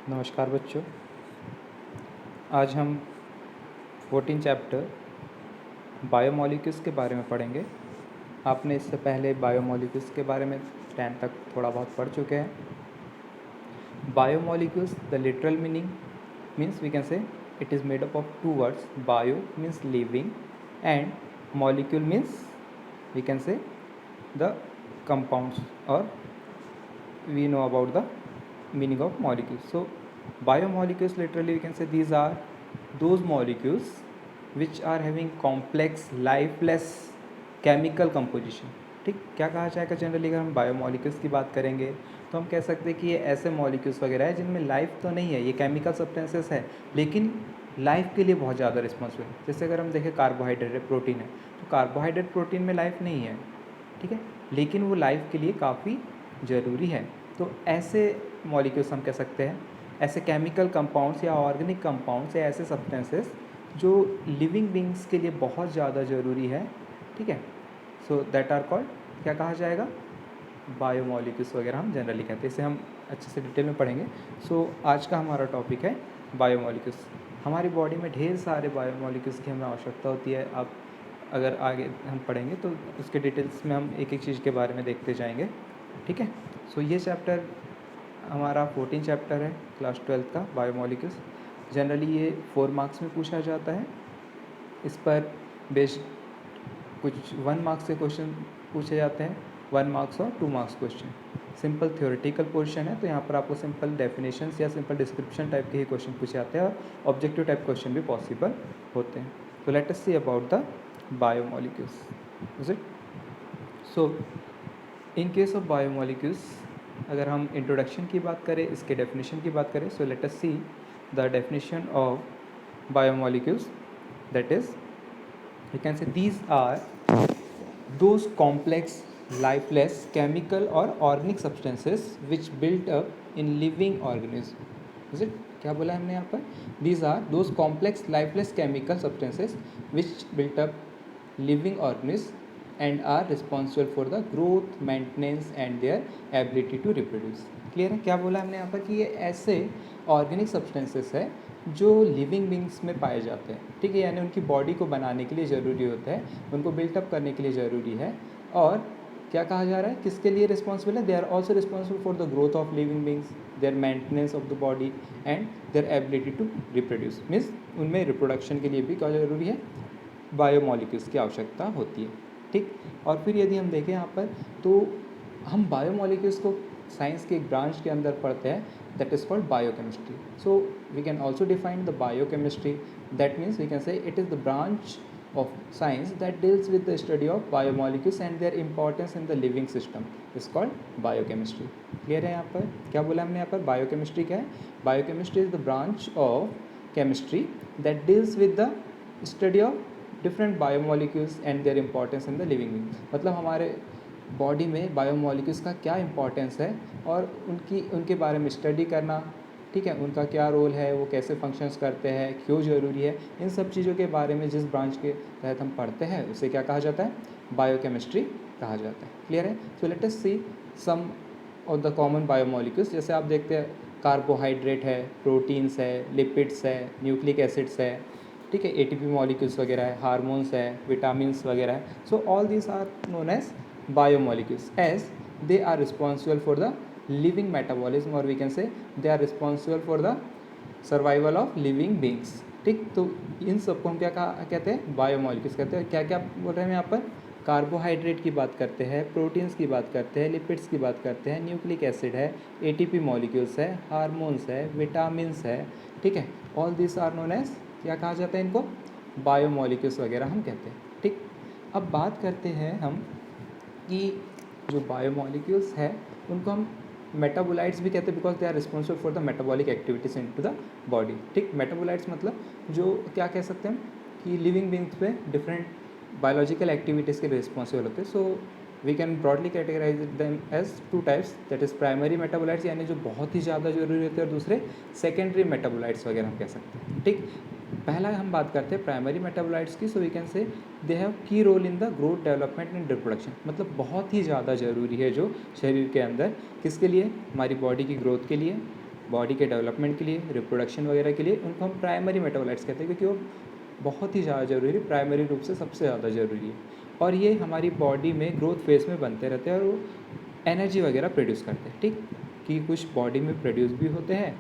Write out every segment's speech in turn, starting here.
नमस्कार बच्चों। आज हम 14 चैप्टर बायोमोलिक्यूल्स के बारे में पढ़ेंगे। आपने इससे पहले बायोमोलिक्यूल्स के बारे में 10 तक थोड़ा बहुत पढ़ चुके हैं। Biomolecules, the literal meaning means we can say it is made up of 2 words. Bio means living and molecule means we can say the compounds, or we know about the meaning of molecules. So biomolecules, literally we can say these are those molecules which are having complex lifeless chemical composition. ठीक, क्या कहा जाएगा generally अगर हम biomolecules की बात करेंगे तो हम कह सकते हैं कि ये ऐसे मॉलिक्यूल्स वगैरह है जिनमें लाइफ तो नहीं है, ये केमिकल सब्सटेंसेस है लेकिन लाइफ के लिए बहुत ज़्यादा रिस्पॉन्सिबल है. जैसे अगर हम देखें कार्बोहाइड्रेट है, प्रोटीन है, तो कार्बोहाइड्रेट प्रोटीन में लाइफ नहीं है, ठीक है, लेकिन वो लाइफ के लिए काफ़ी ज़रूरी है. तो ऐसे मॉलिक्यूल्स हम कह सकते हैं, ऐसे केमिकल कंपाउंड्स या ऑर्गेनिक कंपाउंड्स या ऐसे सब्सटेंसेस जो लिविंग बींग्स के लिए बहुत ज़्यादा ज़रूरी है. ठीक है, सो दैट आर कॉल्ड, क्या कहा जाएगा, बायोमोलिक्यूल्स वगैरह हम जनरली कहते हैं. इसे हम अच्छे से डिटेल में पढ़ेंगे. सो आज का हमारा टॉपिक है बायोमोलिक्यूल्स. हमारी बॉडी में ढेर सारे बायोमोलिक्यूल्स की हमें आवश्यकता होती है. अब अगर आगे हम पढ़ेंगे तो उसके डिटेल्स में हम एक एक चीज़ के बारे में देखते जाएंगे. ठीक है, सो ये चैप्टर हमारा 14 चैप्टर है क्लास 12 का, बायोमोलिक्यूल्स. जनरली ये 4 मार्क्स में पूछा जाता है. इस पर बेस्ड कुछ 1 मार्क्स के क्वेश्चन पूछे जाते हैं, 1 मार्क्स और 2 marks question. Simple theoretical portion है तो यहाँ पर आपको सिंपल डेफिनेशंस या सिंपल डिस्क्रिप्शन टाइप के ही क्वेश्चन पूछे जाते हैं और ऑब्जेक्टिव टाइप क्वेश्चन भी पॉसिबल होते हैं. तो late us see about the biomolecules. Is it so in case of biomolecules, अगर हम इंट्रोडक्शन की बात करें, इसके डेफिनेशन की बात करें, so let us see the definition of biomolecules. That is we can say these are those complex lifeless chemical or organic substances which built up in living organism. Is it, क्या बोला हमने यहाँ पर, these are those complex lifeless chemical substances which built up living organism and are responsible for the growth, maintenance and their ability to reproduce. Clear है, क्या बोला हमने यहाँ पर कि ये ऐसे ऑर्गेनिक सब्सटेंसेस है जो लिविंग बींग्स में पाए जाते हैं. ठीक है, यानी उनकी बॉडी को बनाने के लिए ज़रूरी होता है, उनको बिल्टअप करने के लिए ज़रूरी है. और क्या कहा जा रहा है, किसके लिए रिस्पॉन्सिबल है, they are also responsible for the growth of living beings, their maintenance of the body and their ability to reproduce. Means उनमें रिप्रोडक्शन के लिए भी क्या ज़रूरी है, बायोमोलिक्यूल्स की आवश्यकता होती है. ठीक, और फिर यदि हम देखें यहाँ पर तो हम बायोमोलिक्यूल्स को साइंस के एक ब्रांच के अंदर पढ़ते हैं, that is called biochemistry. So we can also define the biochemistry. That means we can say it is the branch of science that deals with the study of biomolecules and their importance in the living system is called biochemistry. Clear है यहाँ पर, क्या बोला हमने यहाँ पर, biochemistry क्या है, biochemistry is the branch of chemistry that deals with the study of different biomolecules and their importance in the living being. मतलब हमारे बॉडी में बायोमोलिक्यूल्स का क्या इंपॉर्टेंस है और उनके बारे में स्टडी करना. ठीक है, उनका क्या रोल है, वो कैसे फंक्शंस करते हैं, क्यों ज़रूरी है, इन सब चीज़ों के बारे में जिस ब्रांच के तहत हम पढ़ते हैं उसे क्या कहा जाता है, बायोकेमिस्ट्री कहा जाता है. क्लियर है. So let us see some of the common biomolecules. जैसे आप देखते हैं कार्बोहाइड्रेट है, प्रोटीन्स है, लिपिड्स है, न्यूक्लिक एसिड्स है, ठीक है, एटीपी मॉलिक्यूल्स वगैरह है, हार्मोन्स है, विटामिन्स वगैरह है. So all these are known as biomolecules as they are responsible for the living metabolism, or we can say they are responsible for the survival of living beings. ठीक, तो इन सबको हम क्या कहते हैं, बायोमोलिक्यूल्स कहते हैं. क्या क्या बोल रहे हैं यहाँ पर, कार्बोहाइड्रेट की बात करते हैं, प्रोटीन्स की बात करते हैं, लिपिड्स की बात करते हैं, न्यूक्लिक एसिड है, एटीपी मॉलिक्यूल्स है, हार्मोन्स है, विटामिन्स है. ठीक है, all this are known as, क्या कहा जाता है इनको, बायोमोलिक्यूल्स वगैरह हम कहते हैं. ठीक, अब बात करते हैं हम कि जो बायोमोलिक्यूल्स है उनको हम मेटाबोलाइट्स भी कहते हैं because they are responsible for the metabolic activities into the body. ठीक, मेटाबोलाइट्स मतलब जो क्या कह सकते हैं कि लिविंग बींग्स पे डिफरेंट बायोलॉजिकल एक्टिविटीज़ के लिए रिस्पॉन्सिबल होते हैं. So we can broadly categorise them as 2 types, that is primary metabolites यानी जो बहुत ही ज़्यादा जरूरी होते हैं, और दूसरे सेकेंडरी मेटाबोलाइट्स वगैरह हम कह सकते हैं. ठीक, पहला हम बात करते हैं प्राइमरी मेटाबोलाइट्स की. सो we can say they have key role in the growth, development and reproduction. मतलब बहुत ही ज़्यादा ज़रूरी है जो शरीर के अंदर, किसके लिए, हमारी बॉडी की ग्रोथ के लिए, बॉडी के डेवलपमेंट के लिए, रिप्रोडक्शन वगैरह के लिए, उनको हम प्राइमरी मेटाबोलाइट्स कहते हैं, क्योंकि वो बहुत ही ज़्यादा ज़रूरी है, प्राइमरी रूप से सबसे ज़्यादा ज़रूरी है। और ये हमारी बॉडी में ग्रोथ फेज में बनते रहते हैं और वो एनर्जी वगैरह प्रोड्यूस करते हैं, ठीक, कि कुछ बॉडी में प्रोड्यूस भी होते हैं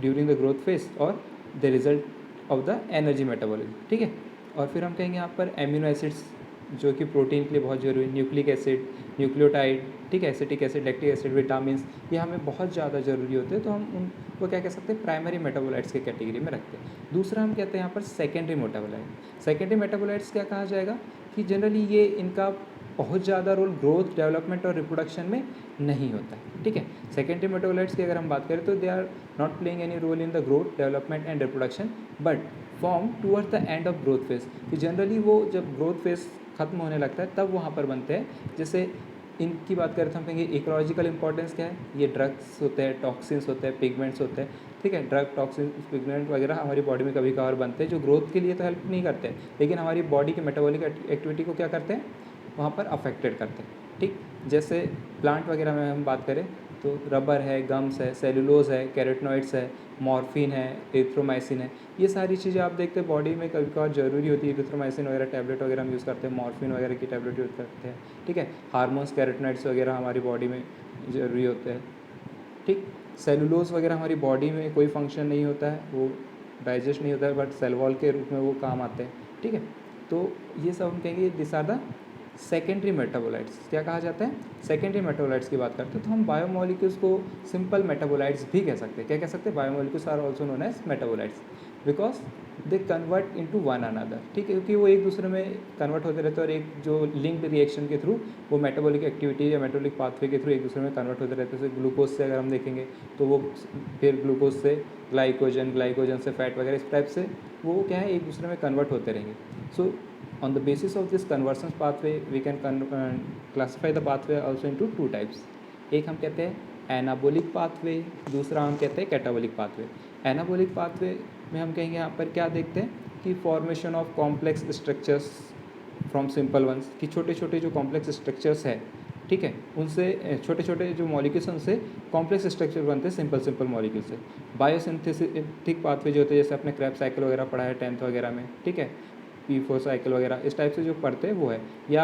ड्यूरिंग द ग्रोथ फेज और the result of the energy metabolism, ठीक है। और फिर हम कहेंगे यहाँ पर एमिनो एसिड्स जो कि प्रोटीन के लिए बहुत ज़रूरी है, न्यूक्लिक एसिड, न्यूक्लियोटाइड, ठीक है, acetic acid, lactic acid, vitamin, ये हमें बहुत ज़्यादा ज़रूरी होते हैं, तो हम उनको क्या कह सकते हैं, प्राइमरी मेटाबोलाइट्स के कैटेगरी में रखते हैं। दूसरा हम कहते हैं यहाँ पर सेकेंडरी मेटाबोलाइट। सेकेंडरी मेटाबोलाइट्स क्या कहा जाएगा कि जनरली ये इनका बहुत ज़्यादा रोल ग्रोथ, डेवलपमेंट और रिप्रोडक्शन में नहीं होता है, ठीक है। सेकेंडरी मेटाबोलाइट्स की अगर हम बात करें तो they are not playing any role in the growth, development and reproduction, but form towards the end of growth phase, कि जनरली वो जब ग्रोथ फेज खत्म होने लगता है तब वहाँ पर बनते हैं। जैसे इनकी बात करें तो हम कहेंगे इकोलॉजिकल इंपॉर्टेंस क्या है, ये ड्रग्स होते हैं, टॉक्सिन्स होते हैं, पिगमेंट्स होते हैं, ठीक है। ड्रग, टॉक्सिन, पिगमेंट वगैरह हमारी बॉडी में कभी कभार बनते हैं जो ग्रोथ के लिए तो हेल्प नहीं करते, लेकिन हमारी बॉडी के मेटाबॉलिक एक्टिविटी को क्या करते हैं, वहाँ पर अफेक्टेड करते हैं, ठीक। जैसे प्लांट वगैरह में हम बात करें तो रबर है, गम्स है, सेलुलोज है, कैरोटिनॉइड्स है, मॉर्फिन है, एरिथ्रोमाइसिन है, ये सारी चीज़ें आप देखते हैं बॉडी में कभी कभार ज़रूरी होती है। एरिथ्रोमाइसिन वगैरह टैबलेट वगैरह हम यूज़ करते हैं, मॉर्फिन वगैरह की टैबलेट यूज़ करते हैं, ठीक है। हार्मोन्स, कैरोटिनॉइड्स वगैरह हमारी बॉडी में ज़रूरी होते हैं, ठीक। सेलुलोज वगैरह हमारी बॉडी में कोई फंक्शन नहीं होता है, वो डाइजेस्ट नहीं होता है, बट सेल वॉल के रूप में वो काम आते हैं, ठीक है। तो ये सब हम कहेंगे this are the secondary metabolites. क्या कहा जाता है, सेकेंडरी मेटाबोलाइट्स की बात करते हैं तो हम बायोमोलिक्यूल्स को सिंपल मेटाबोलाइट्स भी कह सकते हैं। क्या कह सकते हैं, biomolecules are also known as metabolites because they convert into one another, ठीक है, क्योंकि वो एक दूसरे में कन्वर्ट होते रहते हैं और एक जो लिंक्ड रिएक्शन के थ्रू वो मेटाबॉलिक एक्टिविटी या मेटाबॉलिक पाथवे के थ्रू एक दूसरे में कन्वर्ट होते रहते हैं। जैसे ग्लूकोज से अगर हम देखेंगे तो वो फिर ग्लूकोज से ग्लाइकोजन, ग्लाइकोजन से फैट वगैरह, इस टाइप से वो क्या है एक दूसरे में कन्वर्ट होते रहेंगे। सो on the basis of this conversions pathway we can classify the pathway also into two types। एक हम कहते हैं एनाबोलिक पाथवे, दूसरा हम कहते हैं कैटाबोलिक पाथवे। एनाबोलिक पाथवे में हम कहेंगे यहाँ पर क्या देखते हैं कि formation of complex structures from simple ones, कि छोटे छोटे जो कॉम्प्लेक्स स्ट्रक्चर्स है, ठीक है, उनसे छोटे छोटे जो मॉलिक्यूल्स उनसे कॉम्प्लेक्स स्ट्रक्चर बनते हैं सिंपल मॉलिक्यूल से। बायोसिंथेटिक पाथवे जो होते हैं, जैसे अपने क्रैब साइकिल वगैरह पढ़ा है 10th वगैरह में, ठीक है, P4 साइकिल वगैरह, इस टाइप से जो पढ़ते हैं वो है। या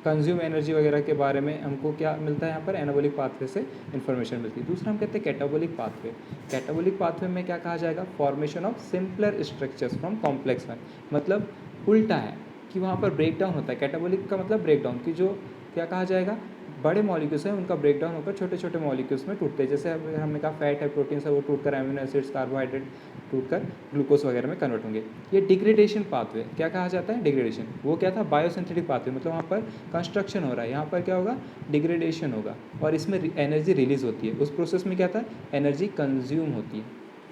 कंज्यूम एनर्जी वगैरह के बारे में हमको क्या मिलता है यहाँ पर, एनाबोलिक पाथवे से इन्फॉर्मेशन मिलती है। दूसरा हम कहते हैं कैटाबोलिक पाथवे। कैटाबोलिक पाथवे में क्या कहा जाएगा, formation of simpler structures from complex one, मतलब उल्टा है कि वहाँ पर ब्रेक डाउन होता है। कैटाबोलिक का मतलब ब्रेक डाउन, कि जो क्या कहा जाएगा, बड़े मॉलिक्यूल्स हैं उनका ब्रेक डाउन होकर छोटे छोटे मॉलिक्यूल्स में टूटते हैं। जैसे हमने कहा फैट है, प्रोटीन है, वो टूटकर एमिनो एसिड्स, कार्बोहाइड्रेट टूटकर ग्लूकोज वगैरह में कन्वर्ट होंगे। ये डिग्रेडेशन पाथवे, क्या कहा जाता है, डिग्रेडेशन। वो क्या था, बायोसिंथेटिक पाथवे, मतलब वहाँ पर कंस्ट्रक्शन हो रहा है, यहाँ पर क्या होगा, डिग्रेडेशन होगा और इसमें एनर्जी रिलीज होती है। उस प्रोसेस में क्या था, एनर्जी कंज्यूम होती है।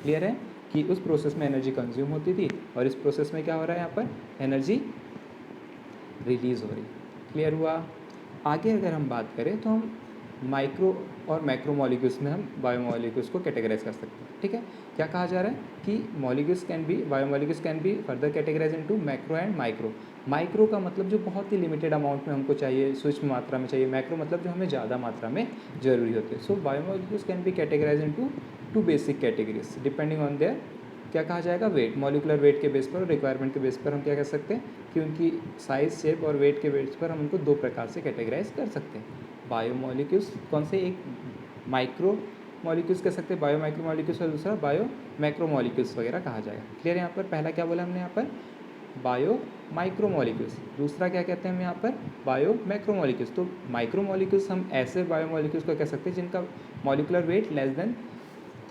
क्लियर है कि उस प्रोसेस में एनर्जी कंज्यूम होती थी और इस प्रोसेस में क्या हो रहा है, यहाँ पर एनर्जी रिलीज हो रही। क्लियर हुआ। आगे अगर हम बात करें तो हम माइक्रो और मैक्रो मॉलिक्यूल्स में हम बायोमॉलिक्यूल्स को कैटेगराइज कर सकते हैं, ठीक है। क्या कहा जा रहा है कि molecules can be, biomolecules can be further categorise into macro and micro. Micro का मतलब जो बहुत ही लिमिटेड अमाउंट में हमको चाहिए, सूक्ष्म मात्रा में चाहिए। मैक्रो मतलब जो हमें ज़्यादा मात्रा में जरूरी होती है। So biomolecules can be categorize into two basic categories depending on their, क्या कहा जाएगा, वेट, मॉलिकुलर वेट के बेस पर और रिक्वायरमेंट के बेस पर हम क्या कर सकते हैं कि उनकी साइज, शेप और वेट के बेस पर हम उनको दो प्रकार से कैटेगराइज कर सकते हैं। बायोमॉलिक्यूल्स कौन से, एक माइक्रो मॉलिक्यूल्स कह सकते हैं, बायो माइक्रो मॉलिक्यूल्स, और दूसरा बायो मैक्रो मॉलिक्यूल्स वगैरह कहा जाएगा। क्लियर है। यहाँ पर पहला क्या बोला हमने, यहाँ पर बायो माइक्रो मॉलिक्यूल्स, दूसरा क्या कहते हैं हम यहाँ पर, बायो मैक्रो मॉलिक्यूल्स। तो माइक्रो मॉलिक्यूल्स हम ऐसे बायो मॉलिक्यूल्स को कह सकते हैं जिनका molecular weight less than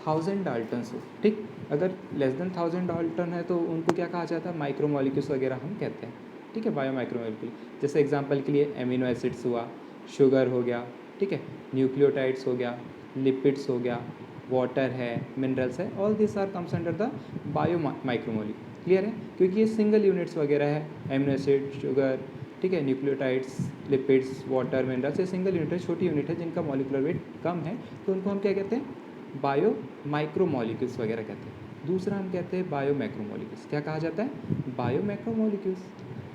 1000 Dalton's हो, ठीक। अगर लेस देन 1000 डाल्टन है तो उनको क्या कहा जाता है, माइक्रो मॉलिक्यूल्स वगैरह हम कहते हैं, ठीक है, बायो माइक्रो मॉलिक्यूल। जैसे एग्जांपल के लिए एमिनो एसिड्स हुआ, शुगर हो गया, ठीक है, न्यूक्लियोटाइड्स हो गया, लिपिड्स हो गया, वाटर है, मिनरल्स है, all this are comes under the bio micro molecule. Clear है, क्योंकि ये सिंगल यूनिट्स वगैरह है, एमिनो एसिड, शुगर, ठीक है, न्यूक्लियोटाइड्स, लिपिड्स, वाटर, मिनरल्स, ये सिंगल यूनिट है, छोटी यूनिट है जिनका मॉलिकुलर वेट कम है, तो उनको हम क्या कहते हैं, बायो माइक्रो मॉलिक्यूल्स वगैरह कहते हैं। दूसरा हम कहते हैं बायो मैक्रो मॉलिक्यूल्स। क्या कहा जाता है, बायो मैक्रो मॉलिक्यूल्स।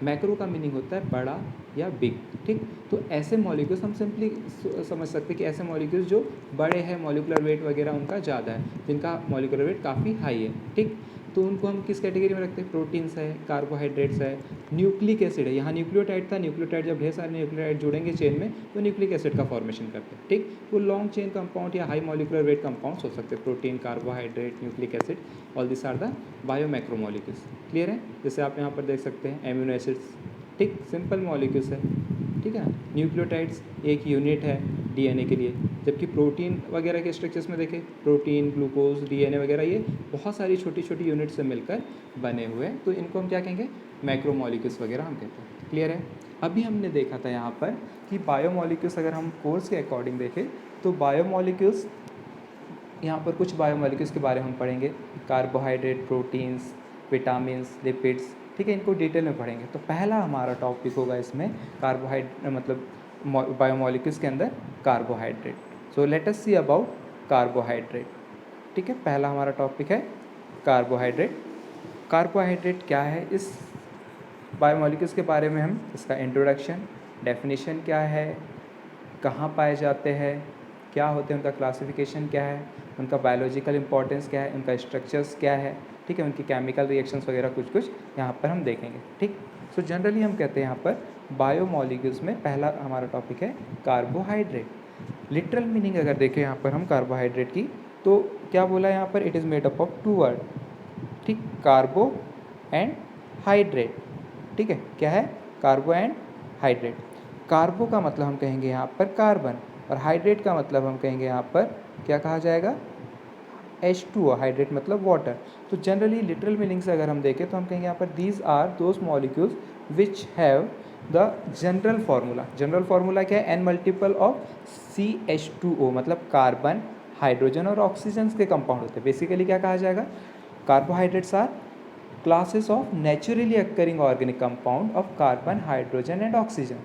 मैक्रो का मीनिंग होता है बड़ा या बिग, ठीक। तो ऐसे मॉलिक्यूल्स हम सिंपली समझ सकते हैं कि ऐसे मॉलिक्यूल्स जो बड़े हैं, मॉलिकुलर वेट वगैरह उनका ज़्यादा है, जिनका मॉलिकुलर वेट काफ़ी हाई है, ठीक। तो उनको हम किस कैटेगरी में रखते हैं? प्रोटीन्स है, कार्बोहाइड्रेट्स है, न्यूक्लिक एसिड है। यहाँ न्यूक्लियोटाइड था, न्यूक्लियोटाइड जब ढेर सारे न्यूक्लियोटाइड जुड़ेंगे चेन में तो न्यूक्लिक एसिड का फॉर्मेशन करते हैं, ठीक। वो लॉन्ग चेन कंपाउंड या हाई मॉलिकुलर वेट कंपाउंड्स हो सकते हैं, protein, carbohydrate, nucleic acid, all this are the biomacromolecules. Clear है? जैसे आप यहाँ पर देख सकते हैं एमिनो एसिड्स, ठीक, सिंपल मॉलिक्यूल्स है, ठीक है। न्यूक्लियोटाइड्स एक यूनिट है डीएनए के लिए, जबकि प्रोटीन वगैरह के स्ट्रक्चर्स में देखें, प्रोटीन, ग्लूकोज, डीएनए वगैरह ये बहुत सारी छोटी छोटी यूनिट से मिलकर बने हुए हैं, तो इनको हम क्या कहेंगे? मैक्रोमोलिक्यूल्स वगैरह हम कहते हैं। क्लियर है? अभी हमने देखा था यहाँ पर कि बायोमोलिक्यूल्स अगर हम कोर्स के अकॉर्डिंग देखें तो बायोमोलिक्यूल्स, यहाँ पर कुछ बायोमोलिक्यूल्स के बारे में हम पढ़ेंगे, कार्बोहाइड्रेट, प्रोटीन्स, विटामिन्स, लिपिड्स, ठीक है, इनको डिटेल में पढ़ेंगे। तो पहला हमारा टॉपिक होगा इसमें कार्बोहाइड्रेट, मतलब बायोमोलिक्यूल्स के अंदर carbohydrate. So let us see about carbohydrate, ठीक है। पहला हमारा टॉपिक है कार्बोहाइड्रेट। कार्बोहाइड्रेट क्या है, इस बायोमोलिक्यूल्स के बारे में हम इसका इंट्रोडक्शन, डेफिनेशन क्या है, कहाँ पाए जाते हैं, क्या होते हैं, उनका क्लासिफिकेशन क्या है, उनका बायोलॉजिकल इंपॉर्टेंस क्या है, उनका स्ट्रक्चर्स क्या है, ठीक है, उनकी केमिकल रिएक्शंस वगैरह कुछ कुछ यहाँ पर हम देखेंगे, ठीक। सो जनरली हम कहते हैं यहाँ पर बायोमोलिक्यूल्स में पहला हमारा टॉपिक है कार्बोहाइड्रेट। लिटरल मीनिंग अगर देखें यहाँ पर हम कार्बोहाइड्रेट की, तो क्या बोला यहाँ पर? It is made up of 2 word, ठीक, कार्बो एंड हाइड्रेट, ठीक है। क्या है? कार्बो एंड हाइड्रेट। कार्बो का मतलब हम कहेंगे यहाँ पर कार्बन, और हाइड्रेट का मतलब हम कहेंगे यहाँ पर क्या कहा जाएगा? H2O, हाइड्रेट मतलब वाटर। तो जनरली लिटरल मीनिंग से अगर हम देखें तो हम कहेंगे यहाँ पर these are those molecules which have the general formula. General formula क्या है? N मल्टीपल ऑफ CH2O, मतलब कार्बन, हाइड्रोजन और ऑक्सीजन के कंपाउंड होते हैं। बेसिकली क्या कहा जाएगा? Carbohydrates are classes of naturally occurring organic compound of carbon, hydrogen and oxygen.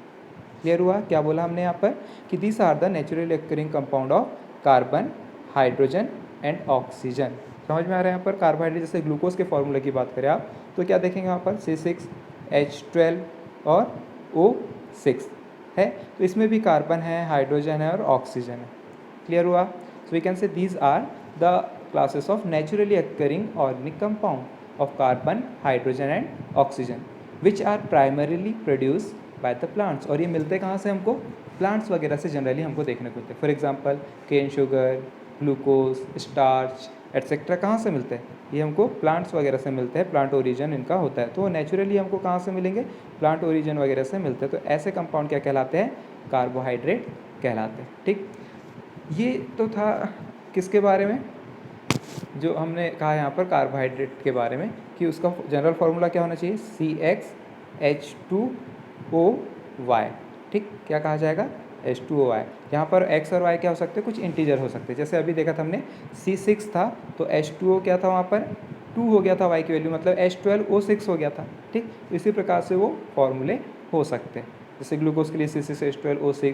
Clear हुआ? क्या बोला हमने यहाँ पर? कि this are the naturally occurring compound of carbon, hydrogen and oxygen. समझ में आ रहा है? यहाँ पर कार्बोहाइड्रेट, जैसे ग्लूकोज के फॉर्मूले की बात करें आप तो क्या देखेंगे यहाँ पर? C6H12 और O6 है, तो इसमें भी कार्बन है, हाइड्रोजन है और ऑक्सीजन है। क्लियर हुआ? So we can say these are the classes of naturally occurring organic compound of carbon, hydrogen and oxygen which are primarily produced by the plants। और ये मिलते कहाँ से हमको? प्लांट्स वगैरह से जनरली हमको देखने को मिलते हैं। For example cane sugar, glucose, starch etcetera कहाँ से मिलते हैं? ये हमको प्लांट्स वगैरह से मिलते हैं, प्लांट ओरिजिन इनका होता है। तो नेचुरली हमको कहाँ से मिलेंगे? प्लांट ओरिजिन वगैरह से मिलते हैं। तो ऐसे कंपाउंड क्या कहलाते हैं? कार्बोहाइड्रेट कहलाते हैं, ठीक। ये तो था किसके बारे में? जो हमने कहा यहाँ पर कार्बोहाइड्रेट के बारे में कि उसका जनरल फार्मूला क्या होना चाहिए? CXH2OY, ठीक। क्या कहा जाएगा? H2OY। यहाँ पर X और Y क्या हो सकते हैं? कुछ इंटीजर हो सकते हैं। जैसे अभी देखा था हमने C6 था तो H2O क्या था? वहाँ पर 2 हो गया था Y की वैल्यू, मतलब H12O6 हो गया था, ठीक। इसी प्रकार से वो फॉर्मूले हो सकते हैं। जैसे ग्लूकोज के लिए C6H12O6,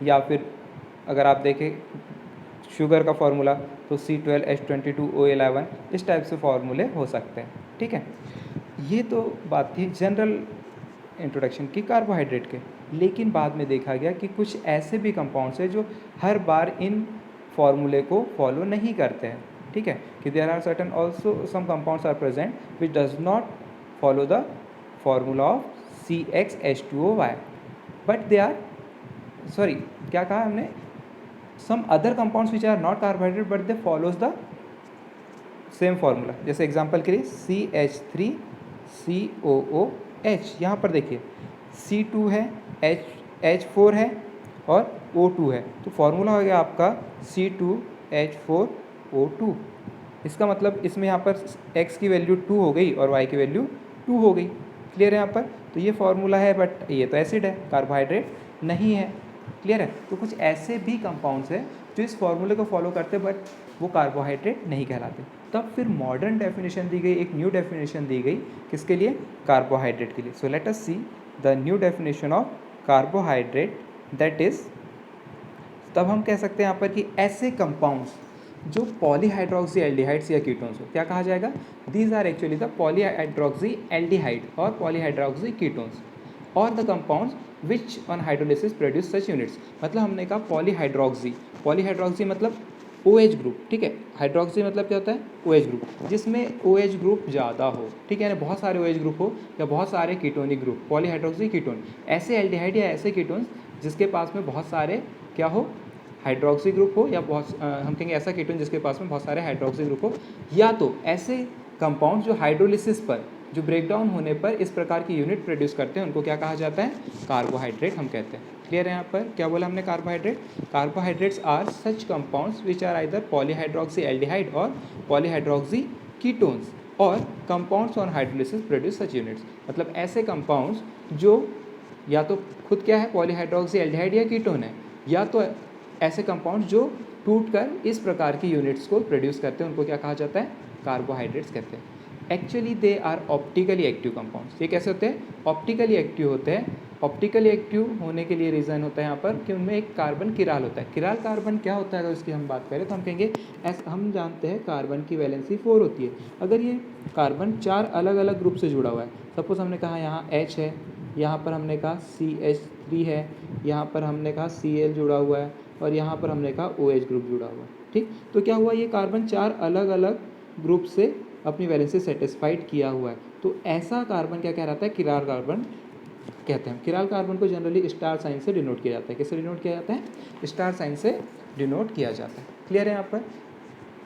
या फिर अगर आप देखें शुगर का फार्मूला तो C12H22O11, इस टाइप से फार्मूले हो सकते हैं, ठीक है। ये तो बात थी जनरल इंट्रोडक्शन की कार्बोहाइड्रेट के। लेकिन बाद में देखा गया कि कुछ ऐसे भी कंपाउंड्स हैं जो हर बार इन फार्मूले को फॉलो नहीं करते हैं, ठीक है, कि there are certain also some compounds are present which does not follow the formula of CXH2OY but they are, sorry क्या कहा हमने? some other compounds which are not carbohydrate but they follows the same formula। जैसे example के लिए CH3COOH, यहाँ पर देखिए C2 है, H4 है और O2 है, तो फार्मूला हो गया आपका C2H4O2। इसका मतलब इसमें यहाँ पर X की वैल्यू 2 हो गई और Y की वैल्यू 2 हो गई। क्लियर है यहाँ पर? तो ये फार्मूला है बट ये तो एसिड है, कार्बोहाइड्रेट नहीं है। क्लियर है? तो कुछ ऐसे भी कंपाउंड्स हैं जो इस फॉर्मूले को फॉलो करते हैं बट वो कार्बोहाइड्रेट नहीं कहलाते। तब फिर मॉडर्न डेफिनेशन दी गई, एक न्यू डेफिनेशन दी गई किसके लिए? कार्बोहाइड्रेट के लिए। सो let us see the new definition of carbohydrate, that is, तब हम कह सकते हैं यहाँ पर कि ऐसे कंपाउंड्स जो पॉलीहाइड्रोक्सी एल्डिहाइड्स या कीटोन्स हो, क्या कहा जाएगा? These are actually the polyhydroxy aldehyde or polyhydroxy ketones or the compounds which on hydrolysis produce such units. मतलब हमने कहा पॉलीहाइड्रोक्सी, पॉलीहाइड्रोक्सी मतलब OH ग्रुप, ठीक है। हाइड्रोक्सी मतलब क्या होता है, OH ग्रुप, जिसमें OH ग्रुप ज़्यादा हो, ठीक है, यानी बहुत सारे OH ग्रुप हो या बहुत सारे कीटोनिक ग्रुप, पॉलीहाइड्रोक्सी कीटोन। ऐसे एल्डिहाइड या ऐसे कीटोन्स जिसके पास में बहुत सारे क्या हो, हाइड्रोक्सी ग्रुप हो, या हम कहेंगे ऐसा कीटोन जिसके पास में बहुत सारे हाइड्रोक्सी ग्रुप हो, या तो ऐसे कंपाउंड जो हाइड्रोलिसिस पर, जो ब्रेकडाउन होने पर इस प्रकार की यूनिट प्रोड्यूस करते हैं, उनको क्या कहा जाता है, कार्बोहाइड्रेट हम कहते हैं। क्लियर है यहाँ पर, क्या बोला हमने, carbohydrate. Carbohydrates are such compounds which are either polyhydroxy aldehyde or polyhydroxy ketones or compounds on hydrolysis produce such units. मतलब ऐसे कंपाउंड्स जो या तो खुद क्या है, पॉलीहाइड्रोक्सी एल्डिहाइड या कीटोन है, या तो ऐसे कंपाउंड जो टूटकर इस प्रकार की यूनिट्स को प्रोड्यूस करते हैं, उनको क्या कहा जाता है, कार्बोहाइड्रेट्स कहते हैं। Actually they are optically active compounds. ये कैसे होते हैं, ऑप्टिकली एक्टिव होते हैं। ऑप्टिकली एक्टिव होने के लिए रीज़न होता है यहाँ पर कि उनमें एक कार्बन किराल होता है। किराल कार्बन क्या होता है, अगर उसकी हम बात करें तो हम कहेंगे हम जानते हैं कार्बन की वैलेंसी 4 होती है। अगर ये कार्बन 4 अलग अलग ग्रुप से जुड़ा हुआ है, सपोज हमने कहा यहाँ H है, यहाँ पर हमने कहा CH3 है, यहाँ पर हमने कहा Cl जुड़ा हुआ है, और यहाँ पर हमने कहा OH ग्रुप जुड़ा हुआ है, ठीक। तो क्या हुआ, ये कार्बन 4 अलग अलग ग्रुप से अपनी वैलेंसी सेटिस्फाइड किया हुआ है, तो ऐसा कार्बन क्या कहलाता है, किराल कार्बन कहते हैं। किराल कार्बन को जनरली स्टार साइन से डिनोट किया जाता है। किससे डिनोट किया जाता है, स्टार साइन से डिनोट किया जाता है। क्लियर है यहाँ पर।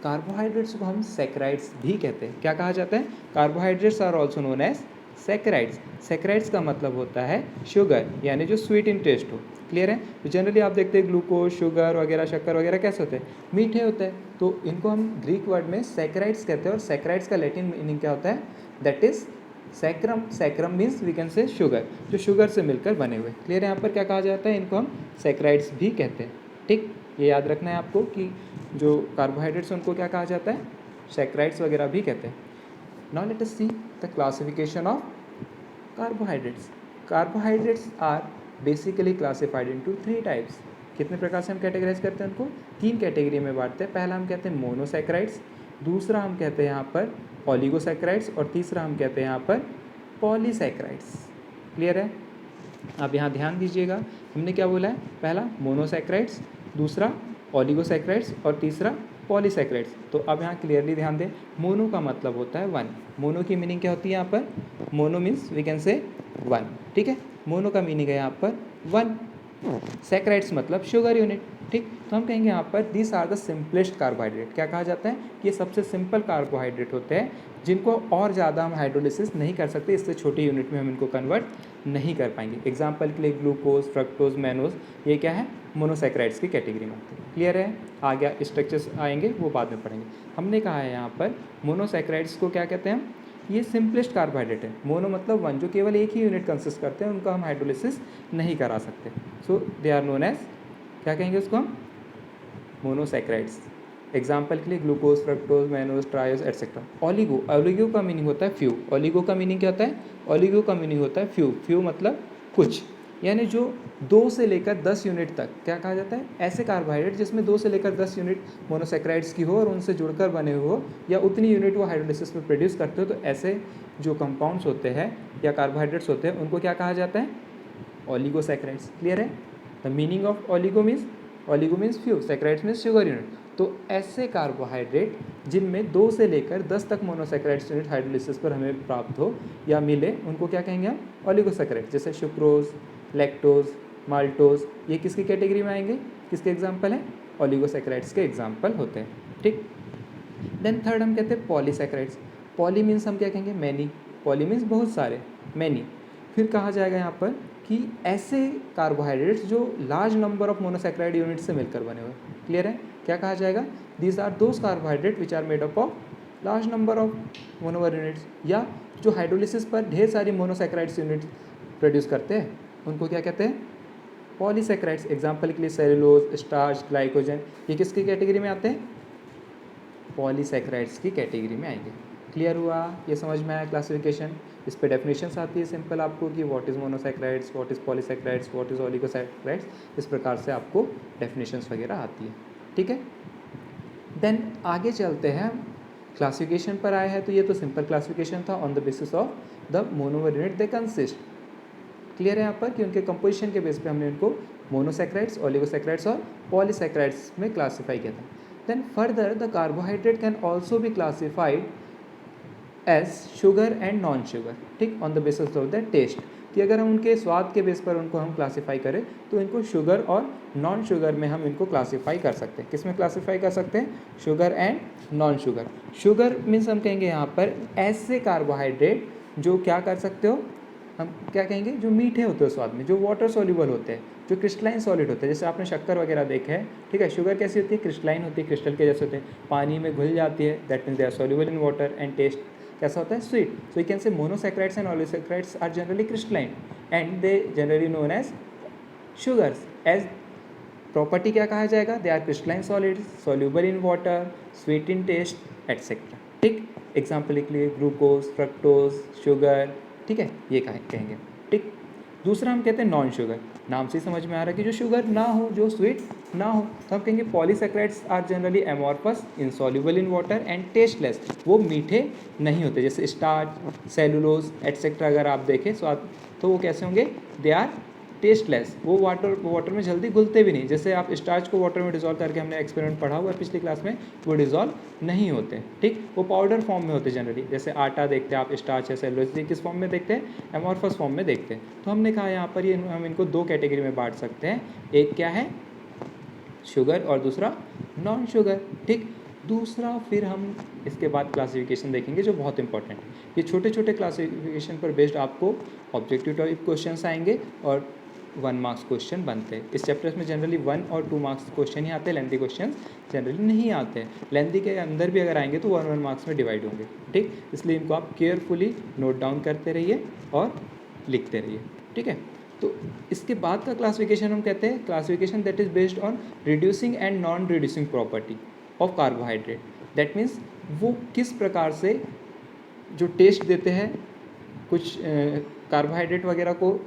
कार्बोहाइड्रेट्स को हम सैकराइड्स भी कहते हैं। क्या कहा जाता है, carbohydrates are also known as saccharides. Saccharides का मतलब होता है शुगर, यानी जो स्वीट इन टेस्ट हो। क्लियर है। तो जनरली आप देखते हैं ग्लूकोज, शुगर वगैरह, शक्कर वगैरह कैसे होते हैं, मीठे होते हैं, तो इनको हम ग्रीक वर्ड में सैकराइड्स कहते हैं। और सैकराइड्स का लैटिन मीनिंग क्या होता है, that is saccharum. Saccharum means we can say sugar, जो शुगर से मिलकर बने हुए। क्लियर है। यहाँ पर क्या कहा जाता है, इनको हम सैकराइड्स भी कहते हैं, ठीक। ये याद रखना है आपको कि जो कार्बोहाइड्रेट्स उनको क्या कहा जाता है, सैकराइड्स वगैरह भी कहते हैं। Now let us see the classification of carbohydrates. Carbohydrates are basically classified into 3 types. कितने प्रकार से हम कैटेगराइज करते हैं उनको, 3 कैटेगरी में बांटते हैं। पहला हम कहते हैं मोनोसैकराइड्स, दूसरा हम कहते हैं यहाँ पर ओलिगोसैकराइड्स, और तीसरा हम कहते हैं यहाँ पर पॉलीसैकराइड्स। क्लियर है। आप यहाँ ध्यान दीजिएगा, हमने क्या बोला है, पहला मोनोसैकराइड्स, दूसरा ओलिगोसैकराइड्स और तीसरा पॉलीसैकराइड्स। तो अब यहाँ क्लियरली ध्यान दें, मोनो का मतलब होता है 1। मोनो की मीनिंग क्या होती है यहाँ पर, मोनो मीन्स वी कैन से 1, ठीक है। मोनो का मीनिंग है यहाँ पर 1। सैकराइड्स मतलब शुगर यूनिट, ठीक। तो हम कहेंगे यहाँ पर this are the simplest carbohydrate. क्या कहा जाता है कि ये सबसे सिंपल कार्बोहाइड्रेट होते हैं, जिनको और ज़्यादा हम हाइड्रोलिसिस नहीं कर सकते, इससे छोटी यूनिट में हम इनको कन्वर्ट नहीं कर पाएंगे। एग्जाम्पल के लिए ग्लूकोज, फ्रक्टोज, मैनोज, ये क्या है, मोनोसैकराइड्स की कैटेगरी में आते हैं। क्लियर है। आगे स्ट्रक्चर्स आएंगे, वो बाद में पढ़ेंगे। हमने कहा है यहाँ पर मोनोसैकराइड्स को क्या कहते हैं हम, ये सिंपलेस्ट कार्बोहाइड्रेट है। मोनो मतलब 1, जो केवल एक ही यूनिट कंसिस्ट करते हैं, उनका हम हाइड्रोलिसिस नहीं करा सकते। सो दे आर नोन एज, क्या कहेंगे उसको हम, मोनोसैकराइड्स। एग्जाम्पल के लिए glucose, fructose, mannose, triose etcetera. Oligo, oligo का मीनिंग होता है फ्यू। ओलिगो का मीनिंग क्या होता है, ओलिगो का मीनिंग होता है फ्यू। फ्यू मतलब कुछ, यानी जो 2 से लेकर 10 यूनिट तक, क्या कहा जाता है, ऐसे कार्बोहाइड्रेट जिसमें 2 से लेकर 10 यूनिट मोनोसैकराइड्स की हो और उनसे जुड़कर बने हुए हो, या उतनी यूनिट वो हाइड्रोलिसिस में प्रोड्यूस करते हो, तो ऐसे जो कंपाउंड्स होते हैं या कार्बोहाइड्रेट्स होते हैं, उनको क्या कहा जाता है, ओलिगोसैकराइड्स। क्लियर है। The meaning of oligo means few, saccharides means sugar unit. तो ऐसे कार्बोहाइड्रेट जिनमें 2 से लेकर 10 तक मोनोसैकराइड्स यूनिट हाइड्रोलिसिस पर हमें प्राप्त हो या मिले, उनको क्या कहेंगे हम, ओलिगोसैकराइड्स। जैसे सुक्रोज, लैक्टोज, माल्टोज, ये किसकी कैटेगरी में आएंगे, किसके एग्जाम्पल हैं, ओलिगोसैकराइड्स के एग्जाम्पल होते हैं, ठीक। देन थर्ड हम कहते हैं पॉलीसैकराइड्स। पॉली मीन्स हम क्या कहेंगे, मैनी। पॉली मीन्स बहुत सारे, मैनी। फिर कहा जाएगा यहाँ पर कि ऐसे कार्बोहाइड्रेट्स जो large number of monosaccharide unit से मिलकर बने हुए। क्लियर है। क्या कहा जाएगा, these are those carbohydrate which are made up of large number of monomer units, या जो हाइड्रोलिसिस पर ढेर सारी मोनोसैकराइड्स यूनिट्स प्रोड्यूस करते हैं, उनको क्या कहते हैं, पॉलीसैकराइड्स। एग्जाम्पल के लिए सेलुलोज, स्टार्च, ग्लाइकोजन, ये किसकी कैटेगरी में आते हैं, पॉलीसैकराइड्स की कैटेगरी में आएंगे। क्लियर हुआ, ये समझ में आया क्लासिफिकेशन। इस पे डेफिनेशंस आती है सिंपल आपको कि what is monosaccharides, what is polysaccharides, what is oligosaccharides, इस प्रकार से आपको डेफिनेशंस वगैरह आती है, ठीक है। देन आगे चलते हैं, क्लासिफिकेशन पर आए हैं, तो ये तो सिंपल क्लासिफिकेशन था on the basis of the monomer unit they consist. Clear है यहाँ पर कि उनके कंपोजिशन के बेस पे हमने उनको मोनोसैक्राइड्स, ओलिगोसैक्राइड्स और पॉलीसैक्राइड्स में क्लासीफाई किया था। Then further the carbohydrate can also be classified as sugar and non sugar, ठीक, on the basis of the taste, कि अगर हम उनके स्वाद के बेस पर उनको हम क्लासीफाई करें तो इनको शुगर और नॉन शुगर में हम इनको क्लासीफाई कर सकते हैं। किस में क्लासीफाई कर सकते हैं? Sugar and non sugar. Sugar means हम कहेंगे यहाँ पर ऐसे कार्बोहाइड्रेट जो क्या कर सकते हो, हम क्या कहेंगे, जो मीठे होते हैं स्वाद में, जो वाटर सॉल्युबल होते हैं, जो क्रिस्टलाइन सॉलिड होते हैं। जैसे आपने शक्कर वगैरह देखे हैं, ठीक है। शुगर कैसी होती है? क्रिस्टलाइन होती है, क्रिस्टल के जैसे होते हैं, पानी में घुल जाती है, that means they are soluble in water and taste कैसा होता है? Sweet. So you can say monosaccharides and oligosaccharides are generally crystalline and they generally known as sugars. As property क्या कहा जाएगा? They are crystalline solids, soluble in water, sweet in taste etcetera, ठीक। Example के लिए glucose, fructose, sugar, ठीक है, ये कहेंगे, ठीक। दूसरा हम कहते हैं नॉन शुगर। नाम से ही समझ में आ रहा है कि जो शुगर ना हो, जो स्वीट ना हो, तो हम कहेंगे polysaccharides are generally amorphous, insoluble in water and tasteless. वो मीठे नहीं होते, जैसे स्टार्च, सेलुलोज एटसेट्रा अगर आप देखें स्वाद, तो वो कैसे होंगे? They are tasteless. वो वाटर में जल्दी घुलते भी नहीं। जैसे आप स्टार्च को वाटर में डिजॉल्व करके, हमने एक्सपेरिमेंट पढ़ा हुआ है पिछली क्लास में, वो डिजॉल्व नहीं होते, ठीक। वो पाउडर फॉर्म में होते जनरली। जैसे आटा देखते हैं आप, स्टार्च है, सेलुलोज, किस फॉर्म में देखते हैं? एमॉर्फस फॉर्म में देखते हैं। तो हमने कहा यहाँ पर ये हम इनको दो कैटेगरी में बांट सकते हैं, एक क्या है? शुगर, और दूसरा नॉन शुगर, ठीक। दूसरा फिर हम इसके बाद क्लासिफिकेशन देखेंगे जो बहुत इंपॉर्टेंट है। ये छोटे छोटे क्लासिफिकेशन पर बेस्ड आपको ऑब्जेक्टिव टाइप क्वेश्चंस आएंगे और 1 मार्क्स क्वेश्चन बनते हैं। इस चैप्टर्स में जनरली 1 और 2 मार्क्स क्वेश्चन ही आते हैं, लेंथी क्वेश्चन जनरली नहीं आते हैं। लेंथी के अंदर भी अगर आएंगे तो 1 मार्क्स में डिवाइड होंगे, ठीक। इसलिए इनको आप केयरफुली नोट डाउन करते रहिए और लिखते रहिए, ठीक है। तो इसके बाद का क्लासिफिकेशन हम कहते हैं classification that is based on reducing and non reducing property of carbohydrate. That means वो किस प्रकार से जो टेस्ट देते हैं, कुछ कार्बोहाइड्रेट वगैरह को